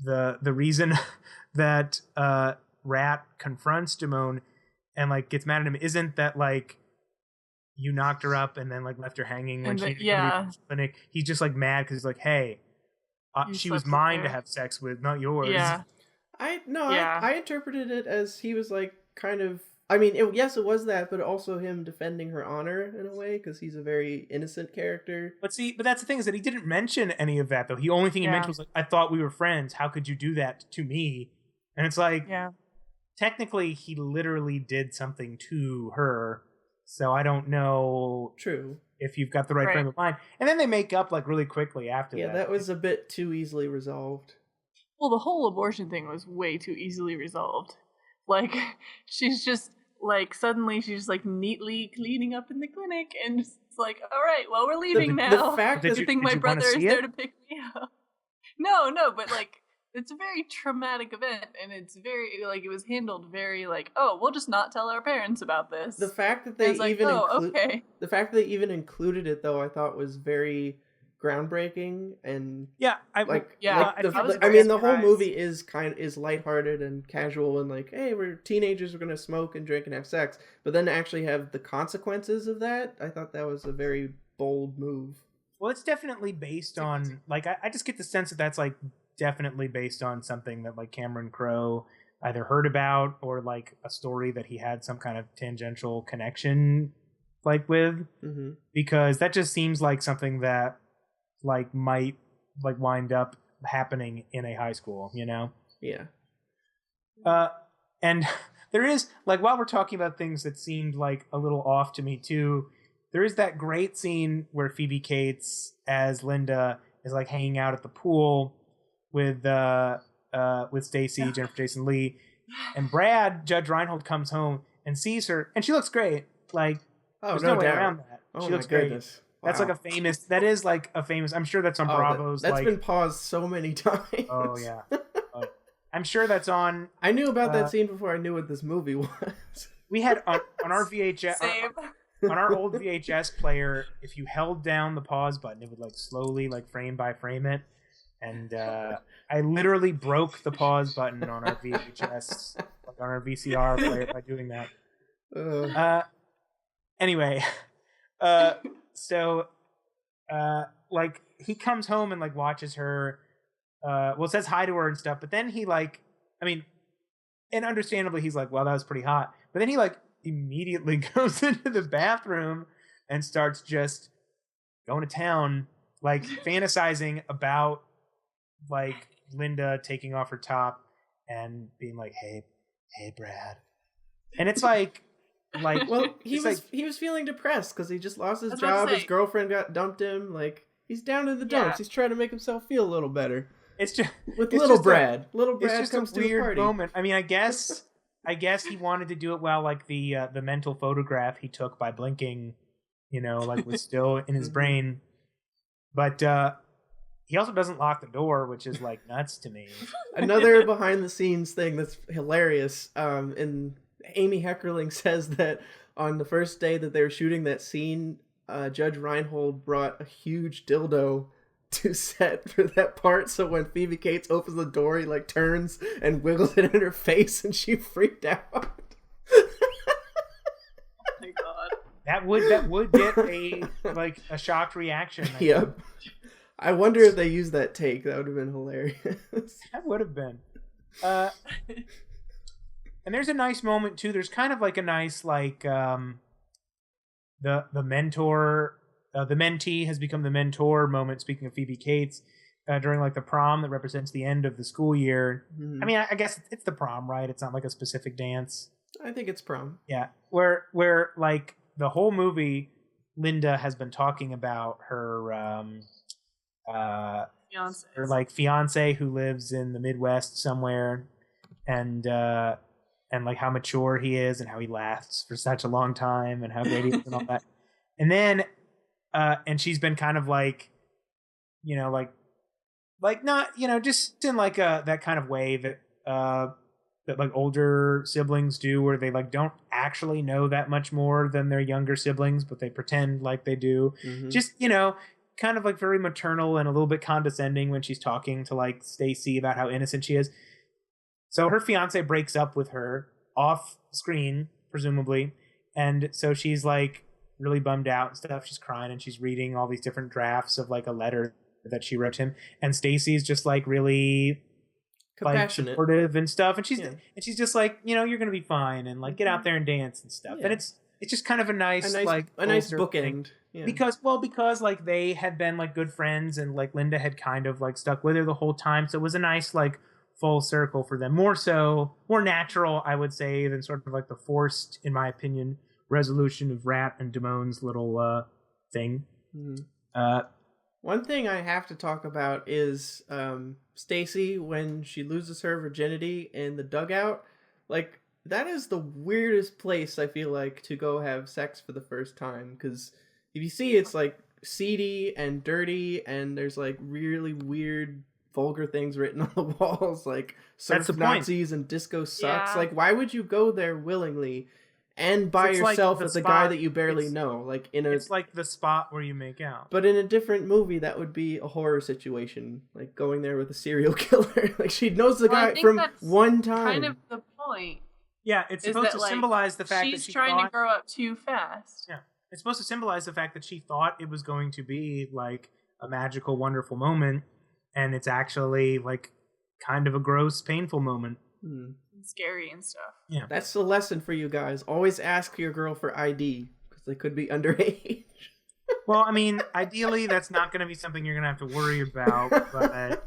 the reason that Rat confronts Timon and like gets mad at him isn't that like you knocked her up and then like left her hanging when she the clinic. He's just like mad because he's like, hey, she was mine to have sex with, not yours. I interpreted it as he was like kind of, I mean, it was that, but also him defending her honor in a way, because he's a very innocent character. But that's the thing, is that he didn't mention any of that, though. The only thing he mentioned was like, I thought we were friends. How could you do that to me? And it's like, technically, he literally did something to her. So I don't know. True. If you've got the right frame of mind. And then they make up like really quickly after that. Yeah, that was a bit too easily resolved. Well, the whole abortion thing was way too easily resolved. Like, she's just, like, suddenly she's just, like, neatly cleaning up in the clinic, and it's like, all right, well, we're leaving now. The fact that you think my brother is there to pick me up. No, but, like, it's a very traumatic event, and it's very, like, it was handled very, like, oh, we'll just not tell our parents about this. The fact that they the fact that they even included it, though, I thought was very groundbreaking, and I mean the whole movie is lighthearted and casual and like, hey, we're teenagers, we're gonna smoke and drink and have sex, but then to actually have the consequences of that, I thought that was a very bold move. Well, it's definitely based on like I just get the sense that that's like definitely based on something that like Cameron Crowe either heard about or like a story that he had some kind of tangential connection like with, because that just seems like something that like might like wind up happening in a high school, and there is like, while we're talking about things that seemed like a little off to me too, there is that great scene where Phoebe Cates as Linda is like hanging out at the pool with Stacy, Jennifer Jason Leigh, and Judge Reinhold comes home and sees her, and she looks great. Like, there's no way around that. She looks great. That's like a famous, I'm sure that's on Bravo's. That's been paused so many times. Oh, yeah. I'm sure that's on. I knew about that scene before I knew what this movie was. We had on our VHS, on our old VHS player, if you held down the pause button, it would like slowly like frame by frame it. And I literally broke the pause button on our VHS, like on our VCR player by doing that. Anyway, so like he comes home and like watches her, says hi to her and stuff, but then he like, I mean, and understandably he's like, well, that was pretty hot. But then he like immediately goes into the bathroom and starts just going to town, like fantasizing about like Linda taking off her top and being like, hey Brad. And it's like well, he was feeling depressed because he just lost his job. His girlfriend got dumped him. Like, he's down in the dumps. Yeah. He's trying to make himself feel a little better. It's just with little Brad. Little Brad just comes a to weird a party. Moment. I mean, I guess he wanted to do it while like the mental photograph he took by blinking, like was still in his brain. But he also doesn't lock the door, which is like nuts to me. Another behind the scenes thing that's hilarious. And Amy Heckerling says that on the first day that they were shooting that scene, Judge Reinhold brought a huge dildo to set for that part, so when Phoebe Cates opens the door, he like turns and wiggles it in her face, and she freaked out. Oh my god! That would get a shocked reaction. Yep. I wonder if they used that take. That would have been hilarious. That would have been. And there's a nice moment too. There's kind of like a nice like the mentor. The mentee has become the mentor moment, speaking of Phoebe Cates, during like the prom that represents the end of the school year. Mm-hmm. I mean, I guess it's the prom, right? It's not like a specific dance. I think it's prom. Yeah. Where like the whole movie, Linda has been talking about her fiance who lives in the Midwest somewhere, and like how mature he is and how he lasts for such a long time and how great he is and all that. And then and she's been kind of like, like not, just in like that kind of way that that like older siblings do, where they like don't actually know that much more than their younger siblings, but they pretend like they do. Mm-hmm. Just, kind of like very maternal and a little bit condescending when she's talking to like Stacy about how innocent she is. So her fiance breaks up with her off screen, presumably. And so she's like really bummed out and stuff. She's crying and she's reading all these different drafts of like a letter that she wrote him. And Stacy's just like really compassionate, like, supportive and stuff. And she's just like, you're going to be fine, and like get out there and dance and stuff. Yeah. And it's just kind of a nice bookend. Yeah. Because like they had been like good friends, and like Linda had kind of like stuck with her the whole time. So it was a nice like full circle for them. More natural, I would say, than sort of like the forced, in my opinion, resolution of Rat and Damone's little thing. Mm-hmm. One thing I have to talk about is Stacy when she loses her virginity in the dugout. Like, that is the weirdest place, I feel like, to go have sex for the first time, because if you see, it's like seedy and dirty, and there's like really weird vulgar things written on the walls, like surf Nazis and disco sucks. Yeah. Like, why would you go there willingly and by yourself with a guy that you barely know? Like, it's like the spot where you make out. But in a different movie, that would be a horror situation, like going there with a serial killer. Like, she knows the guy from one time. Kind of the point. Yeah, it's supposed to symbolize the fact that she's trying to grow up too fast. Yeah, it's supposed to symbolize the fact that she thought it was going to be like a magical, wonderful moment, and it's actually like kind of a gross, painful moment. Hmm. Scary and stuff. Yeah, that's the lesson for you guys. Always ask your girl for ID, because they could be underage. Well, I mean, ideally, that's not going to be something you're going to have to worry about. But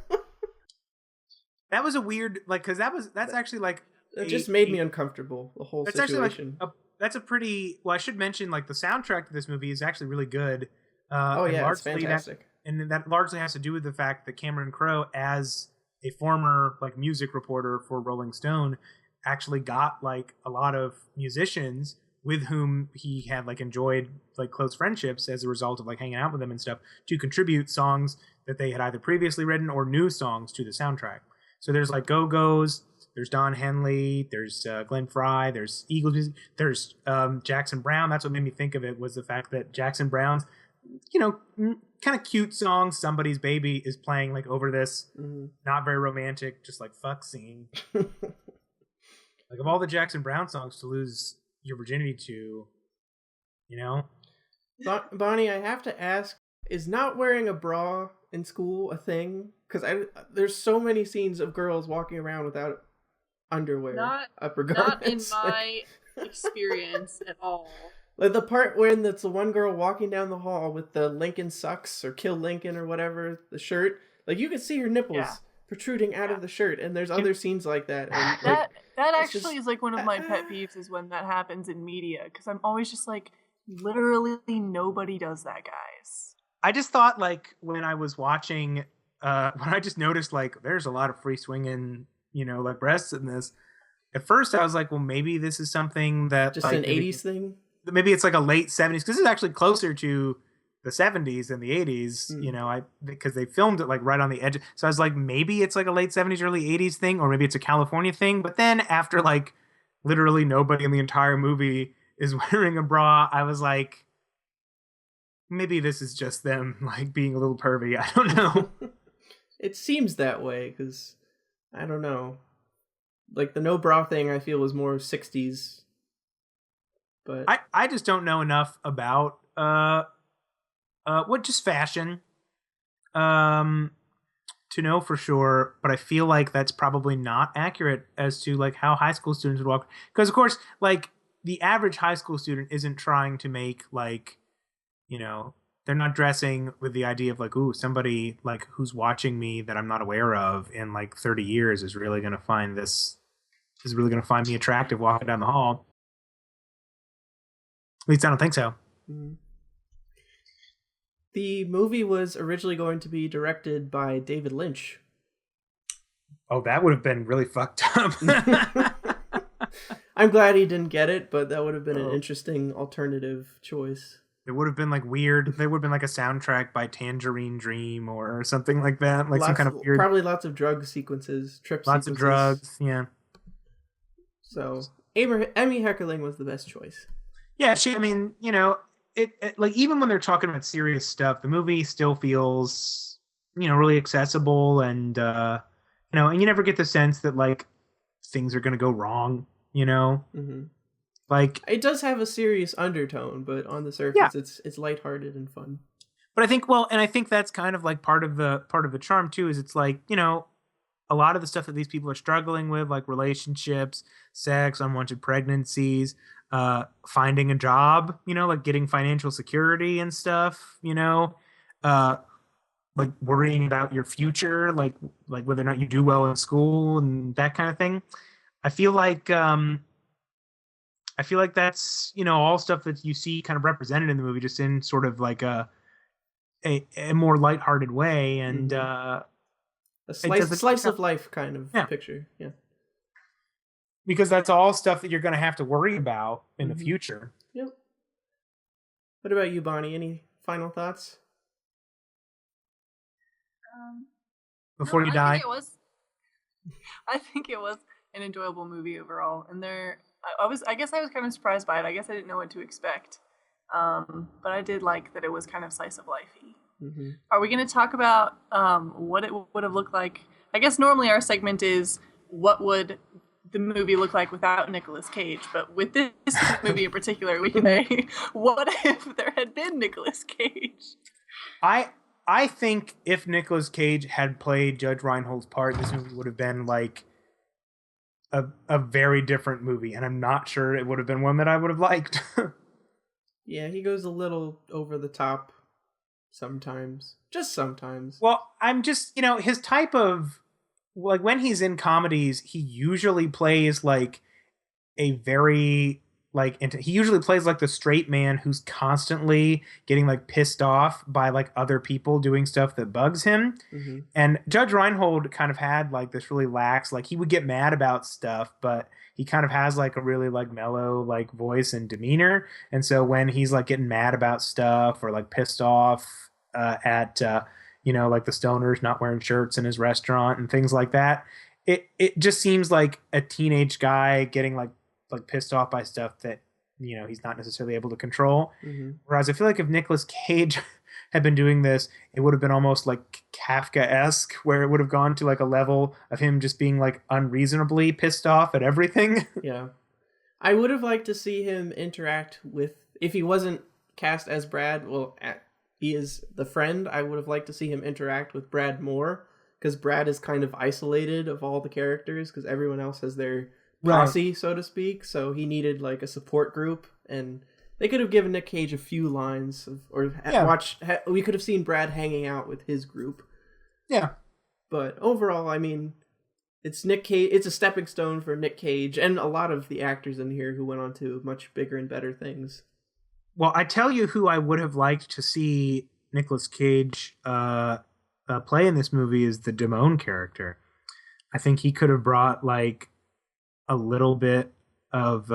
that was a weird, like, because that's actually like. It just made me uncomfortable, the whole situation. Like that's a pretty... Well, I should mention, like, the soundtrack to this movie is actually really good. It's fantastic. That largely has to do with the fact that Cameron Crowe, as a former, like, music reporter for Rolling Stone, actually got, like, a lot of musicians with whom he had, like, enjoyed, like, close friendships as a result of, like, hanging out with them and stuff, to contribute songs that they had either previously written or new songs to the soundtrack. So there's, like, Go-Go's, there's Don Henley, there's Glenn Frey, there's Eagles music, there's Jackson Browne. That's what made me think of it, was the fact that Jackson Browne's kind of cute song, Somebody's Baby, is playing like over this not very romantic, just like fuck scene. Like, of all the Jackson Browne songs to lose your virginity to, Bonnie, I have to ask, is not wearing a bra in school a thing? Because there's so many scenes of girls walking around without underwear, upper garments. Not in my experience at all. Like the part when it's the one girl walking down the hall with the Lincoln sucks or Kill Lincoln or whatever, the shirt, like you can see her nipples protruding out of the shirt, and there's other scenes like that. And that actually is like one of my pet peeves is when that happens in media, because I'm always just like, literally nobody does that, guys. I just thought, like, when I was watching, when I just noticed, like, there's a lot of free swinging, like breasts in this. At first, I was like, well, maybe this is something that just like, an 80s thing. Maybe it's like a late 70s, because this is actually closer to the 70s than the 80s. Because they filmed it like right on the edge. So I was like, maybe it's like a late 70s, early 80s thing, or maybe it's a California thing. But then after like literally nobody in the entire movie is wearing a bra, I was like, maybe this is just them like being a little pervy. I don't know. It seems that way because I don't know. Like the no bra thing, I feel was more 60s. But I just don't know enough about just fashion to know for sure. But I feel like that's probably not accurate as to like how high school students would walk. Because of course, like the average high school student isn't trying to make like, they're not dressing with the idea of like, ooh, somebody like who's watching me that I'm not aware of in like 30 years is really going to find me attractive walking down the hall. At least I don't think so. Mm-hmm. The movie was originally going to be directed by David Lynch. Oh, that would have been really fucked up. I'm glad he didn't get it, but that would have been an interesting alternative choice. It would have been like weird. There would have been like a soundtrack by Tangerine Dream or something like that. Like some kind of weird. Probably lots of drug sequences, lots of drugs, yeah. So Emmy Heckerling was the best choice. Yeah, it like even when they're talking about serious stuff, the movie still feels, really accessible and and you never get the sense that like things are going to go wrong, Mm-hmm. Like it does have a serious undertone, but on the surface it's lighthearted and fun. But I think that's kind of like part of the charm too, is it's like, a lot of the stuff that these people are struggling with, like relationships, sex, unwanted pregnancies, finding a job, like getting financial security and stuff, like worrying about your future, like whether or not you do well in school and that kind of thing. I feel like that's, all stuff that you see kind of represented in the movie, just in sort of like a more lighthearted way, and a slice of life kind of picture. Yeah. Because that's all stuff that you're going to have to worry about in the future. Yep. What about you, Bonnie? Any final thoughts? Before you die? I think it was an enjoyable movie overall. And I guess I was kind of surprised by it. I guess I didn't know what to expect. But I did like that it was kind of slice of life-y. Mm-hmm. Are we going to talk about what it would have looked like? I guess normally our segment is what would the movie look like without Nicolas Cage, but with this movie in particular, we can say, what if there had been Nicolas Cage? I think if Nicolas Cage had played Judge Reinhold's part, this movie would have been like a very different movie, and I'm not sure it would have been one that I would have liked. Yeah, he goes a little over the top sometimes. Just sometimes. Well, I'm just, his type of, like, when he's in comedies, he usually plays like a very, like, he usually plays like the straight man who's constantly getting like pissed off by like other people doing stuff that bugs him. Mm-hmm. And Judge Reinhold kind of had like this really lax, like he would get mad about stuff, but he kind of has like a really like mellow like voice and demeanor. And so when he's like getting mad about stuff or like pissed off at like the stoners not wearing shirts in his restaurant and things like that, it just seems like a teenage guy getting like pissed off by stuff that he's not necessarily able to control. Mm-hmm. Whereas I feel like if Nicolas Cage had been doing this, it would have been almost like Kafka-esque, where it would have gone to like a level of him just being like unreasonably pissed off at everything. Yeah. I would have liked to see him interact with, if he wasn't cast as Brad, he is the friend. I would have liked to see him interact with Brad more, because Brad is kind of isolated of all the characters, because everyone else has their posse, so to speak. So he needed like a support group, and they could have given Nic Cage a few lines, we could have seen Brad hanging out with his group. Yeah. But overall, I mean, it's Nic Cage. It's a stepping stone for Nic Cage and a lot of the actors in here who went on to much bigger and better things. Well, I tell you who I would have liked to see Nicolas Cage play in this movie is the Timon character. I think he could have brought like a little bit of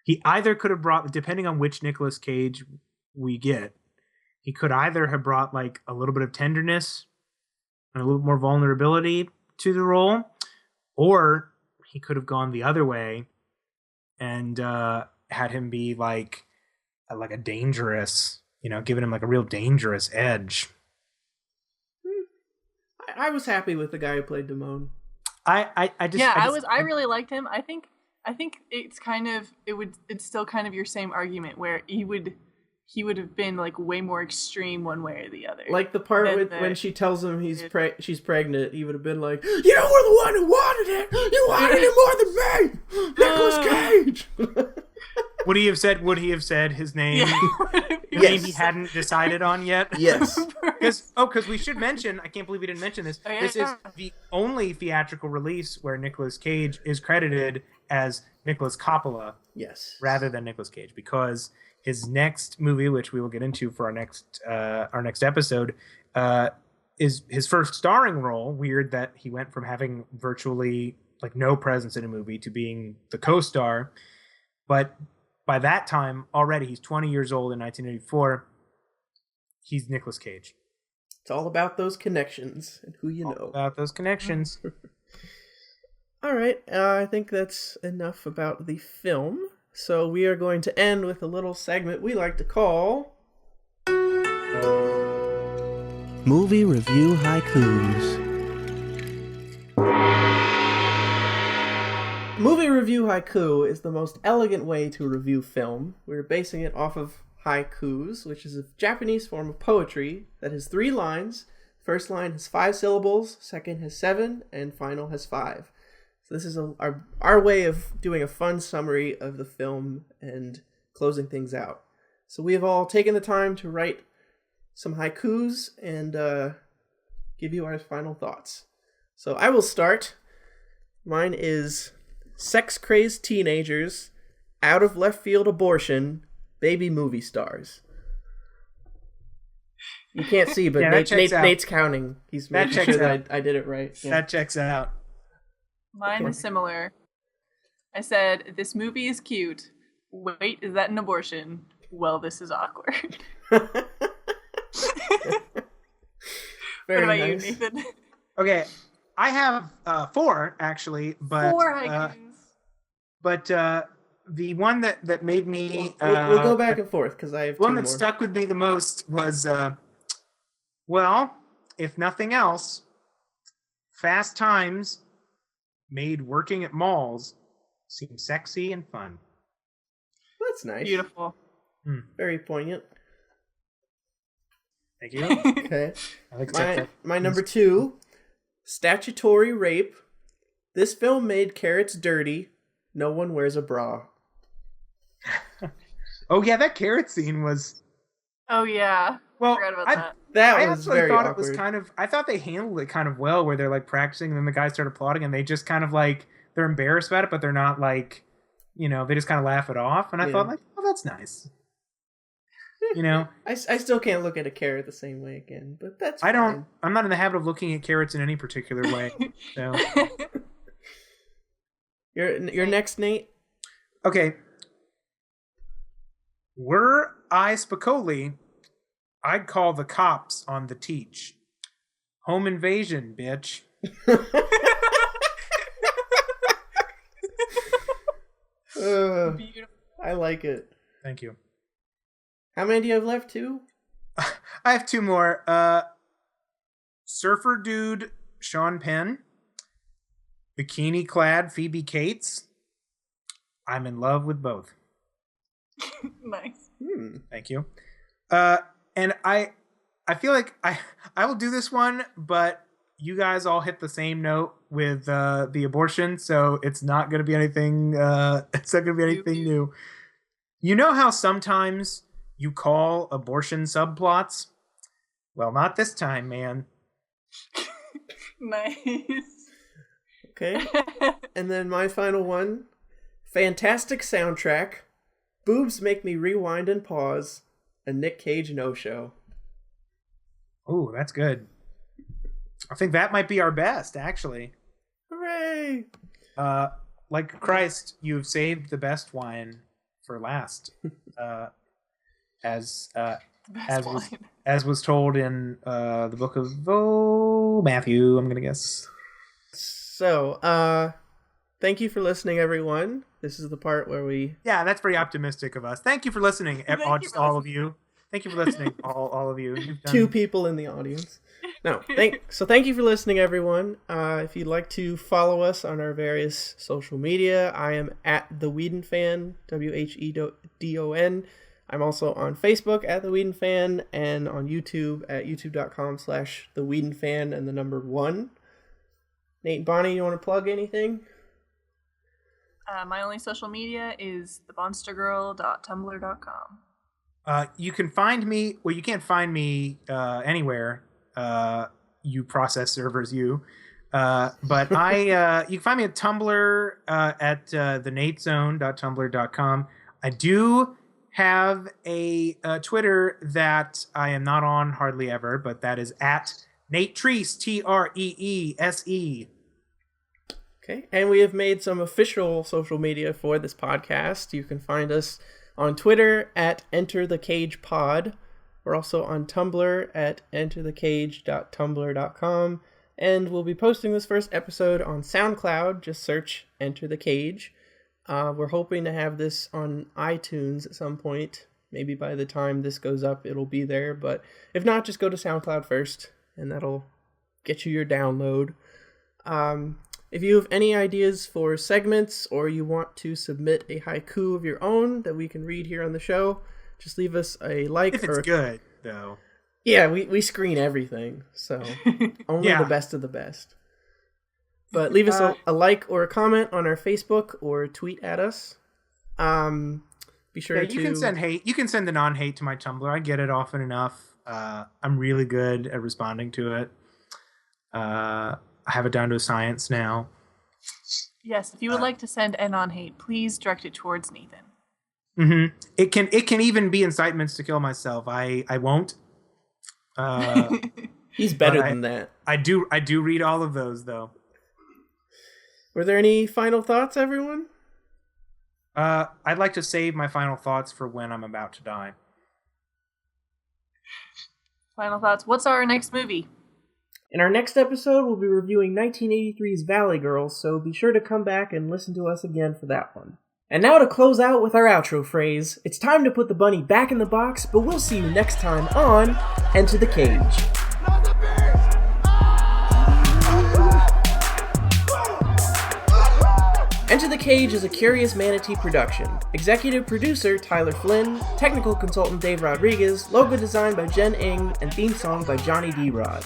he either could have brought, depending on which Nicolas Cage we get, he could either have brought like a little bit of tenderness and a little more vulnerability to the role, or he could have gone the other way and had him be like a dangerous, giving him like a real dangerous edge. I was happy with the guy who played Timon. I really liked him. I think it's kind of it's still kind of your same argument where he would have been like way more extreme one way or the other. Like the part when she tells him she's pregnant, he would have been like, "You were the one who wanted it. You wanted it more than me, Nicolas Cage." Would he have said his name? Name he hadn't decided on yet? Yes. Because we should mention, I can't believe we didn't mention this. This is the only theatrical release where Nicolas Cage is credited as Nicolas Coppola. Yes. Rather than Nicolas Cage, because his next movie, which we will get into for our next episode, is his first starring role. Weird that he went from having virtually like no presence in a movie to being the co-star. But by that time, already, he's 20 years old in 1984. He's Nicolas Cage. It's all about those connections and who you know. All about those connections. All right. I think that's enough about the film. So we are going to end with a little segment we like to call Movie Review Haikus. Movie Review Haiku is the most elegant way to review film. We're basing it off of haikus, which is a Japanese form of poetry that has 3 lines. First line has 5 syllables, second has 7, and final has 5. So this is our way of doing a fun summary of the film and closing things out. So we have all taken the time to write some haikus and give you our final thoughts. So I will start. Mine is: sex-crazed teenagers, out-of-left-field abortion, baby movie stars. You can't see, but Nate's counting. He's making sure that I did it right. Yeah. That checks out. Mine is similar. I said, this movie is cute. Wait, is that an abortion? Well, this is awkward. Very what about nice. you, Nathan? Okay, I have 4, actually, but... 4 haikus. But the one that made me... we'll go back and forth, because I have 2 more. The one that stuck with me the most was, well, if nothing else, Fast Times made working at malls seem sexy and fun. That's nice. Beautiful. Very poignant. Thank you. Okay. My number 2, statutory rape. This film made carrots dirty. No one wears a bra. Oh yeah, that carrot scene was... Oh yeah. Well, forgot about that. I actually thought awkward. It was kind of... I thought they handled it kind of well, where they're like practicing, and then the guys started plotting, and they just kind of like... They're embarrassed about it, but they're not like... they just kind of laugh it off. And I thought like, oh, that's nice. I still can't look at a carrot the same way again, but that's fine. I'm not in the habit of looking at carrots in any particular way. So... You're next, Nate? Okay. Were I Spicoli, I'd call the cops on the teach. Home invasion, bitch. Beautiful. I like it. Thank you. How many do you have left? 2? I have 2 more. Surfer Dude Sean Penn. Bikini Clad Phoebe Cates. I'm in love with both. Nice. Thank you. And I feel like I will do this one, but you guys all hit the same note with the abortion, so it's not going to be anything. It's not going to be anything new. You know how sometimes you call abortion subplots? Well, not this time, man. Nice. Okay. And then my final one. Fantastic soundtrack. Boobs make me rewind and pause. A Nic Cage no-show. Ooh, that's good. I think that might be our best, actually. Hooray! Like Christ, you've saved the best wine for last. As was told in the book of Matthew, I'm gonna guess. So, thank you for listening, everyone. This is the part where we... Yeah, that's pretty optimistic of us. Thank you for listening, all of you. Thank you for listening, all of you. You've done... 2 people in the audience. No, thank you for listening, everyone. If you'd like to follow us on our various social media, I am at The Whedon Fan, WHEDON. I'm also on Facebook at The Whedon Fan and on YouTube at youtube.com/The Whedon Fan and the number 1. Nate and Bonnie, you want to plug anything? My only social media is thebonstergirl.tumblr.com. You can find me. Well, you can't find me anywhere. You process servers, you. But you can find me at Tumblr at thenatezone.tumblr.com. I do have a Twitter that I am not on hardly ever, but that is at Nate Treese, TREESE. Okay, and we have made some official social media for this podcast. You can find us on Twitter at EnterTheCagePod. We're also on Tumblr at enterthecage.tumblr.com. And we'll be posting this first episode on SoundCloud. Just search Enter the Cage. We're hoping to have this on iTunes at some point. Maybe by the time this goes up, it'll be there. But if not, just go to SoundCloud first, and that'll get you your download. If you have any ideas for segments or you want to submit a haiku of your own that we can read here on the show, just leave us a like. If it's good, though. Yeah, we screen everything, so only the best of the best. But leave us a like or a comment on our Facebook or tweet at us. Be sure to... You can send hate. You can send the non-hate to my Tumblr. I get it often enough. I'm really good at responding to it. I have it down to a science now. Yes, if you would like to send a non-hate, please direct it towards Nathan. Mm-hmm. It can even be incitements to kill myself. I won't. He's better than that. I do read all of those, though. Were there any final thoughts, everyone? I'd like to save my final thoughts for when I'm about to die. Final thoughts. What's our next movie? In our next episode, we'll be reviewing 1983's Valley Girls, so be sure to come back and listen to us again for that one. And now to close out with our outro phrase, it's time to put the bunny back in the box, but we'll see you next time on Enter the Cage. Enter the Cage is a Curious Manatee production. Executive producer Tyler Flynn, technical consultant Dave Rodriguez, logo design by Jen Ng, and theme song by Johnny D. Rod.